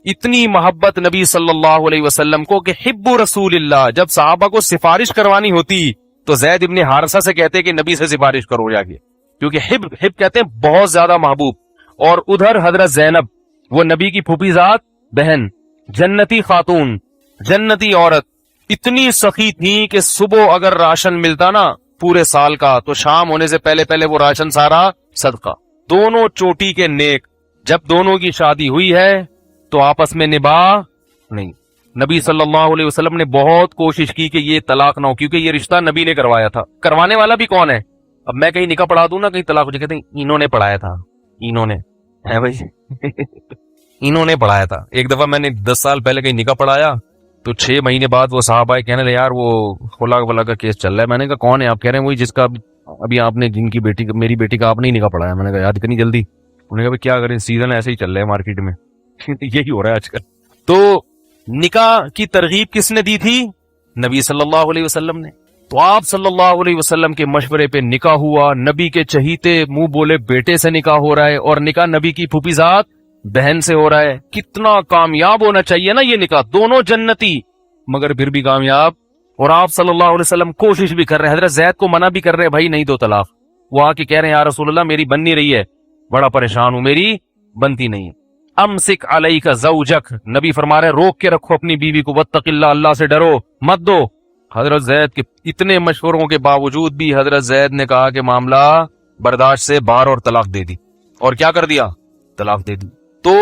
اتنی محبت نبی صلی اللہ علیہ وسلم کو کہ حب رسول اللہ، جب صحابہ کو سفارش کروانی ہوتی تو زید ابن حارثہ سے کہتے کہ نبی سے سفارش کرو جا کے، کیونکہ حب کہتے ہیں بہت زیادہ محبوب. اور ادھر حضرت زینب، وہ نبی کی پھوپھی ذات بہن، جنتی خاتون، جنتی عورت، اتنی سخی تھی کہ صبح اگر راشن ملتا نا پورے سال کا تو شام ہونے سے پہلے پہلے وہ راشن سارا صدقہ. دونوں چوٹی کے نیک. جب دونوں کی شادی ہوئی ہے تو آپس میں نباہ نہیں. نبی صلی اللہ علیہ وسلم نے بہت کوشش کی کہ یہ طلاق نہ ہو، کیونکہ یہ رشتہ نبی نے کروایا تھا. کروانے والا بھی کون ہے؟ اب میں کہیں نکاح پڑھا دوں نا، کہیں طلاق ہو جائے، کہتے ہیں انہوں نے پڑھایا تھا. انہوں نے ہے بھائی انہوں نے پڑھایا تھا. ایک دفعہ میں نے 10 سال پہلے کہیں نکاح پڑھایا تو 6 مہینے بعد وہ صاحب آئے کہنے لگے یار وہ خلا ولا کا کیس چل رہا ہے. میں نے کہا کون ہے آپ؟ کہہ رہے ہیں وہی جس کا ابھی آپ نے، جن کی بیٹی، میری بیٹی کا آپ نے نکاح پڑھایا. میں نے کہا یار اتنی جلدی؟ انہوں نے کہا کیا کریں، سیزن ایسے ہی چل رہا ہے مارکیٹ میں یہی ہو رہا ہے آج کل. تو نکاح کی ترغیب کس نے دی تھی؟ نبی صلی اللہ علیہ وسلم نے. تو آپ صلی اللہ علیہ وسلم کے مشورے پہ نکاح ہوا. نبی کے چہیتے منہ بولے بیٹے سے نکاح ہو رہا ہے، اور نکاح نبی کی پھوپھی ذات بہن سے ہو رہا ہے. کتنا کامیاب ہونا چاہیے نا یہ نکاح. دونوں جنتی مگر پھر بھی کامیاب. اور آپ صلی اللہ علیہ وسلم کوشش بھی کر رہے ہیں. حضرت زید کو منع بھی کر رہے ہیں بھائی نہیں دو طلاق. وہ آ کے کہہ رہے ہیں یا رسول اللہ میری بن نہیں رہی ہے، بڑا پریشان ہوں، میری بنتی نہیں ہے. امسک علیک زوجک، نبی فرما رہے روک کے رکھو اپنی بیوی کو، واتق اللہ، اللہ سے ڈرو، مت دو. حضرت زید کے اتنے مشوروں کے باوجود بھی حضرت زید نے کہا کہ معاملہ برداشت سے باہر اور طلاق دے دی. اور کیا کر دیا؟ طلاق دے دی. تو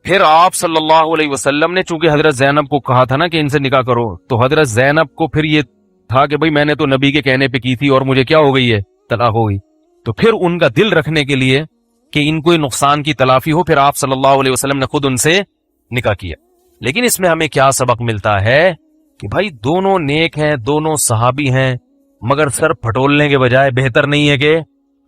پھر آپ صلی اللہ علیہ وسلم نے چونکہ حضرت زینب کو کہا تھا نا کہ ان سے نکاح کرو، تو حضرت زینب کو پھر یہ تھا کہ بھئی میں نے تو نبی کے کہنے پہ کی تھی اور مجھے کیا ہو گئی ہے؟ طلاق ہو گئی. تو پھر ان کا دل رکھنے کے لیے کہ ان کو نقصان کی تلافی ہو، پھر آپ صلی اللہ علیہ وسلم نے خود ان سے نکاح کیا. لیکن اس میں ہمیں کیا سبق ملتا ہے کہ بھائی دونوں نیک ہیں، دونوں صحابی ہیں، مگر سر پھٹولنے کے بجائے بہتر نہیں ہے کہ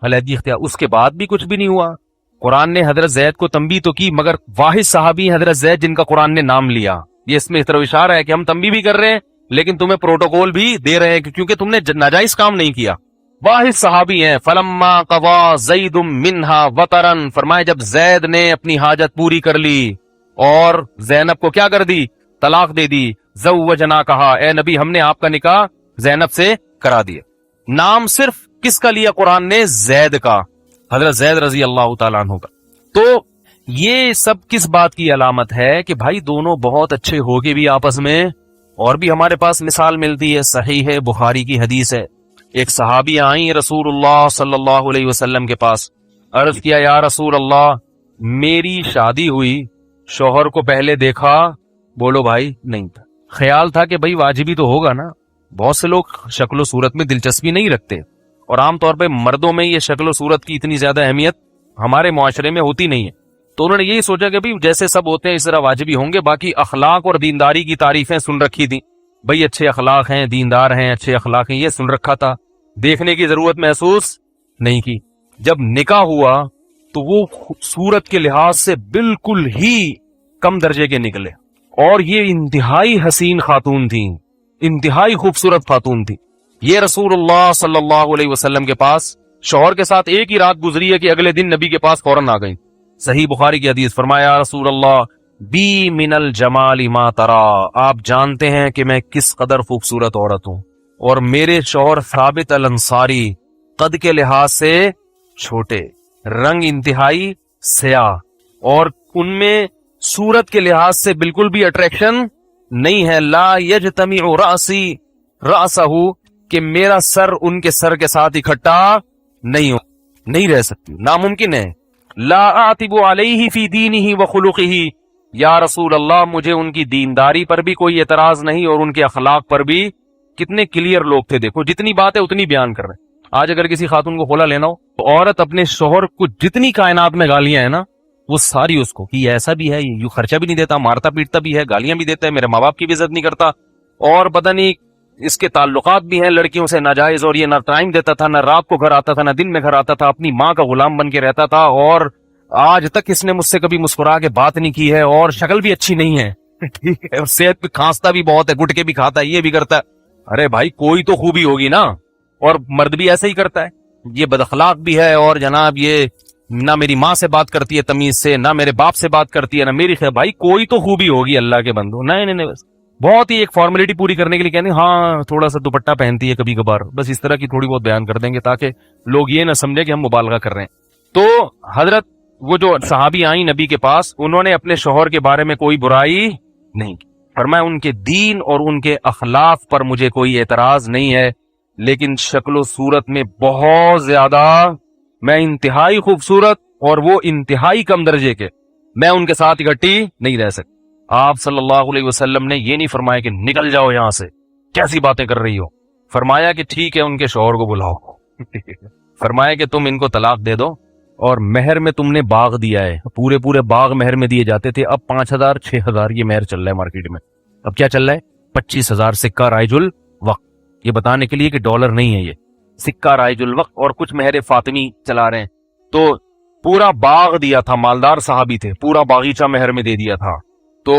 علیحدگی اختیار. اس کے بعد بھی کچھ بھی نہیں ہوا. قرآن نے حضرت زید کو تنبیہ تو کی، مگر واحد صحابی حضرت زید جن کا قرآن نے نام لیا. یہ اس میں اس طرح اشارہ ہے کہ ہم تنبیہ بھی کر رہے ہیں لیکن تمہیں پروٹوکول بھی دے رہے ہیں کیونکہ تم نے ناجائز کام نہیں کیا. واحد صحابی ہیں. فلما قضا زید منہا وطرن، فرمائے جب زید نے اپنی حاجت پوری کر لی اور زینب کو کیا کر دی؟ طلاق دے دی. زوجنا، کہا اے نبی ہم نے آپ کا نکاح زینب سے کرا دیا. نام صرف کس کا لیا قرآن نے؟ زید کا، حضرت زید رضی اللہ تعالیٰ عنہ کا. تو یہ سب کس بات کی علامت ہے کہ بھائی دونوں بہت اچھے ہو کے بھی آپس میں. اور بھی ہمارے پاس مثال ملتی ہے، صحیح ہے، بخاری کی حدیث ہے. ایک صحابی آئیں رسول اللہ صلی اللہ علیہ وسلم کے پاس، عرض کیا یا رسول اللہ میری شادی ہوئی، شوہر کو پہلے دیکھا، بولو بھائی نہیں تھا. خیال تھا کہ بھئی واجبی تو ہوگا نا. بہت سے لوگ شکل و صورت میں دلچسپی نہیں رکھتے، اور عام طور پہ مردوں میں یہ شکل و صورت کی اتنی زیادہ اہمیت ہمارے معاشرے میں ہوتی نہیں ہے. تو انہوں نے یہی سوچا کہ بھئی جیسے سب ہوتے ہیں اس طرح واجبی ہوں گے. باقی اخلاق اور دینداری کی تعریفیں سن رکھی تھی، بھئی اچھے اخلاق ہیں، دیندار ہیں، اچھے اخلاق ہیں، یہ سن رکھا تھا. دیکھنے کی ضرورت محسوس نہیں کی. جب نکاح ہوا تو وہ صورت کے لحاظ سے بالکل ہی کم درجے کے نکلے، اور یہ انتہائی حسین خاتون تھی، انتہائی خوبصورت خاتون تھی. یہ رسول اللہ صلی اللہ علیہ وسلم کے پاس شوہر کے ساتھ ایک ہی رات گزری ہے کہ اگلے دن نبی کے پاس فوراً آ گئی. صحیح بخاری کی حدیث، فرمایا رسول اللہ بی من الجمال ما ترا، آپ جانتے ہیں کہ میں کس قدر خوبصورت عورت ہوں، اور میرے شوہر ثابت الانصاری قد کے لحاظ سے چھوٹے، رنگ انتہائی سیاہ، اور ان میں صورت کے لحاظ سے بالکل بھی اٹریکشن نہیں ہے. لا یجتمع رأسی رأسہ، کہ میرا سر ان کے سر کے ساتھ اکٹھا نہیں رہ سکتی، ناممکن ہے. لا اعتب علیہ فی دینہ وخلقہ، یا رسول اللہ مجھے ان کی دینداری پر بھی کوئی اعتراض نہیں اور ان کے اخلاق پر بھی. کتنے کلیئر لوگ تھے، دیکھو جتنی بات ہے اتنی بیان کر رہے ہیں. آج اگر کسی خاتون کو کھولا لینا ہو تو عورت اپنے شوہر کو جتنی کائنات میں گالیاں ہیں نا وہ ساری اس کو، کہ یہ ایسا بھی ہے، یہ خرچہ بھی نہیں دیتا، مارتا پیٹتا بھی ہے، گالیاں بھی دیتا ہے، میرے ماں باپ کی بھی عزت نہیں کرتا، اور پتہ نہیں اس کے تعلقات بھی ہیں لڑکیوں سے ناجائز، اور یہ نہ ٹائم دیتا تھا، نہ رات کو گھر آتا تھا، نہ دن میں گھر آتا تھا، اپنی ماں کا غلام بن کے رہتا تھا، اور آج تک اس نے مجھ سے کبھی مسکرا کے بات نہیں کی ہے، اور شکل بھی اچھی نہیں ہے. ٹھیک ہے, اور صحت پہ کھانستا بھی بہت ہے, گٹکے بھی کھاتا ہے, یہ بھی کرتا ہے. ارے بھائی کوئی تو خوبی ہوگی نا, اور مرد بھی ایسا ہی کرتا ہے, یہ بد اخلاق بھی ہے, اور جناب یہ نہ میری ماں سے بات کرتی ہے تمیز سے, نہ میرے باپ سے بات کرتی ہے, نہ میری خیر. بھائی کوئی تو خوبی ہوگی اللہ کے بندو. نہیں, بس بہت ہی ایک فارمیلٹی پوری کرنے کے لیے کہنے ہاں تھوڑا سا دوپٹہ پہنتی ہے کبھی کبھار, بس اس طرح کی تھوڑی بہت بیان کر دیں گے تاکہ لوگ یہ نہ سمجھے کہ ہم مبالغہ کر رہے ہیں. تو حضرت وہ جو صحابی آئیں نبی کے پاس, انہوں نے اپنے شوہر کے بارے میں کوئی برائی نہیں کی. فرمایا ان کے دین اور ان کے اخلاق پر مجھے کوئی اعتراض نہیں ہے, لیکن شکل و صورت میں بہت زیادہ میں انتہائی خوبصورت اور وہ انتہائی کم درجے کے, میں ان کے ساتھ اکٹھی نہیں رہ سکتی. آپ صلی اللہ علیہ وسلم نے یہ نہیں فرمایا کہ نکل جاؤ یہاں سے, کیسی باتیں کر رہی ہو. فرمایا کہ ٹھیک ہے ان کے شوہر کو بلاؤ. فرمایا کہ تم ان کو طلاق دے دو, اور مہر میں تم نے باغ دیا ہے, پورے باغ مہر میں دیے جاتے تھے, اب 5,000 6,000 یہ مہر چل رہا ہے مارکیٹ میں. اب کیا چل رہا ہے, 25,000 سکہ رائج الوقت, یہ بتانے کے لیے کہ ڈالر نہیں ہے, یہ سکہ رائج الوقت, اور کچھ مہر فاطمی چلا رہے ہیں. تو پورا باغ دیا تھا, مالدار صحابی تھے, پورا باغیچہ مہر میں دے دیا تھا. تو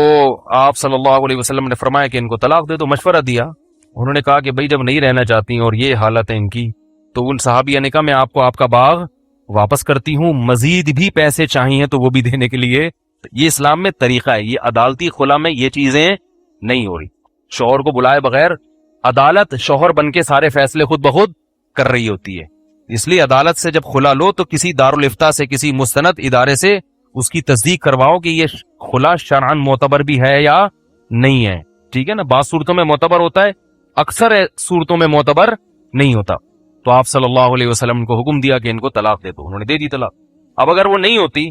آپ صلی اللہ علیہ وسلم نے فرمایا کہ ان کو طلاق دے دو. مشورہ دیا, انہوں نے کہا کہ بھئی جب نہیں رہنا چاہتی اور یہ حالت ہے ان کی, تو ان صحابیہ نے کہا میں آپ کو آپ کا باغ واپس کرتی ہوں, مزید بھی پیسے چاہیے تو وہ بھی دینے کے لیے. یہ اسلام میں طریقہ ہے, یہ عدالتی خلا میں یہ چیزیں نہیں ہو رہی. شوہر کو بلائے بغیر عدالت شوہر بن کے سارے فیصلے خود بخود کر رہی ہوتی ہے. اس لیے عدالت سے جب خلا لو تو کسی دارالفتہ سے, کسی مستند ادارے سے اس کی تصدیق کرواؤ کہ یہ خلا شرعاً معتبر بھی ہے یا نہیں ہے. ٹھیک ہے نا, بعض صورتوں میں معتبر ہوتا ہے, اکثر صورتوں میں معتبر نہیں ہوتا. تو آپ صلی اللہ علیہ وسلم کو حکم دیا کہ ان کو طلاق دے دو, انہوں نے دے دی طلاق. اب اگر وہ نہیں ہوتی,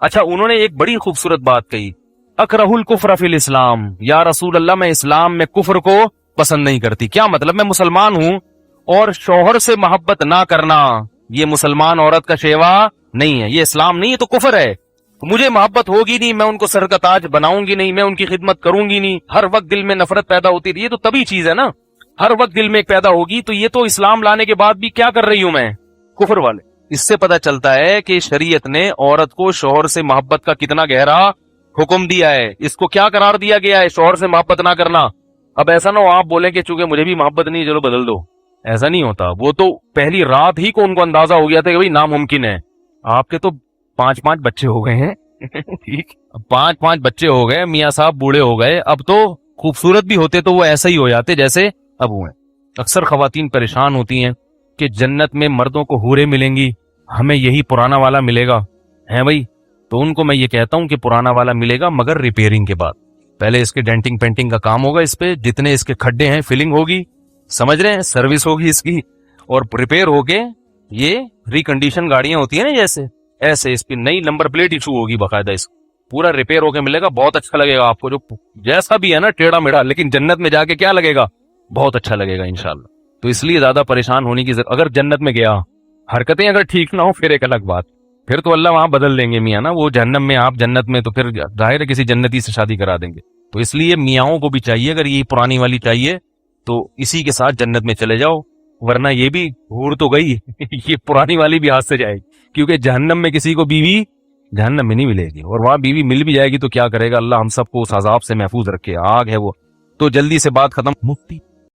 اچھا انہوں نے ایک بڑی خوبصورت بات کہی, اکرہ الکفر فی الاسلام, یا رسول اللہ میں اسلام میں کفر کو پسند نہیں کرتی. کیا مطلب, میں مسلمان ہوں اور شوہر سے محبت نہ کرنا یہ مسلمان عورت کا شیوا نہیں ہے, یہ اسلام نہیں ہے, تو کفر ہے. مجھے محبت ہوگی نہیں, میں ان کو سر کا تاج بناؤں گی نہیں, میں ان کی خدمت کروں گی نہیں, ہر وقت دل میں نفرت پیدا ہوتی رہی, یہ تو طبیعی چیز ہے نا, ہر وقت دل میں ایک پیدا ہوگی. تو یہ تو اسلام لانے کے بعد بھی کیا کر رہی ہوں میں, کفر والے. اس سے پتہ چلتا ہے کہ شریعت نے عورت کو شوہر سے محبت کا کتنا گہرا حکم دیا ہے. اس کو کیا قرار دیا گیا ہے, شوہر سے محبت نہ کرنا. اب ایسا نہ ہو آپ بولیں کہ چونکہ مجھے بھی محبت نہیں چلو بدل دو, ایسا نہیں ہوتا. وہ تو پہلی رات ہی کو ان کو اندازہ ہو گیا تھا کہ بھئی ناممکن ہے. آپ کے تو 5 بچے ہو گئے ہیں, ٹھیک, 5 بچے ہو گئے, میاں صاحب بوڑھے ہو گئے, اب تو خوبصورت بھی ہوتے تو وہ ایسا ہی ہو جاتے جیسے اب ہوئے. اکثر خواتین پریشان ہوتی ہیں کہ جنت میں مردوں کو حوریں ملیں گی, ہمیں یہی پرانا والا ملے گا, ہے بھائی. تو ان کو میں یہ کہتا ہوں کہ پرانا والا ملے گا مگر ریپیئرنگ کے بعد. پہلے اس کے ڈینٹنگ پینٹنگ کا کام ہوگا, اس پہ جتنے اس کے کھڈے ہیں فلنگ ہوگی, سمجھ رہے ہیں, سروس ہوگی اس کی, اور ریپیئر ہو کے یہ ریکنڈیشن گاڑیاں ہوتی ہیں نا جیسے, ایسے اس پہ نئی نمبر پلیٹ ایشو ہوگی باقاعدہ, اس پورا ریپیئر ہو کے ملے گا. بہت اچھا لگے گا آپ کو, جو جیسا بھی ہے نا ٹیڑھا میڑھا, لیکن جنت میں جا کے کیا لگے گا, بہت اچھا لگے گا انشاءاللہ. تو اس لیے زیادہ پریشان ہونے کی ضرورت, اگر جنت میں گیا, حرکتیں اگر ٹھیک نہ ہو پھر ایک الگ بات, پھر تو اللہ وہاں بدل دیں گے میاں نا, وہ جہنم میں آپ جنت میں, تو پھر ظاہر ہے کسی جنتی سے شادی کرا دیں گے. تو اس لیے میاں کو بھی چاہیے, اگر یہ پرانی والی چاہیے تو اسی کے ساتھ جنت میں چلے جاؤ, ورنہ یہ بھی حور تو گئی, یہ پرانی والی بھی ہاتھ سے جائے گی, کیونکہ جہنم میں کسی کو بیوی جہنم میں نہیں ملے گی, اور وہاں بیوی مل بھی جائے گی تو کیا کرے گا, اللہ ہم سب کو اس عذاب سے محفوظ رکھے, آگ ہے وہ. تو جلدی سے بات ختم. مفتی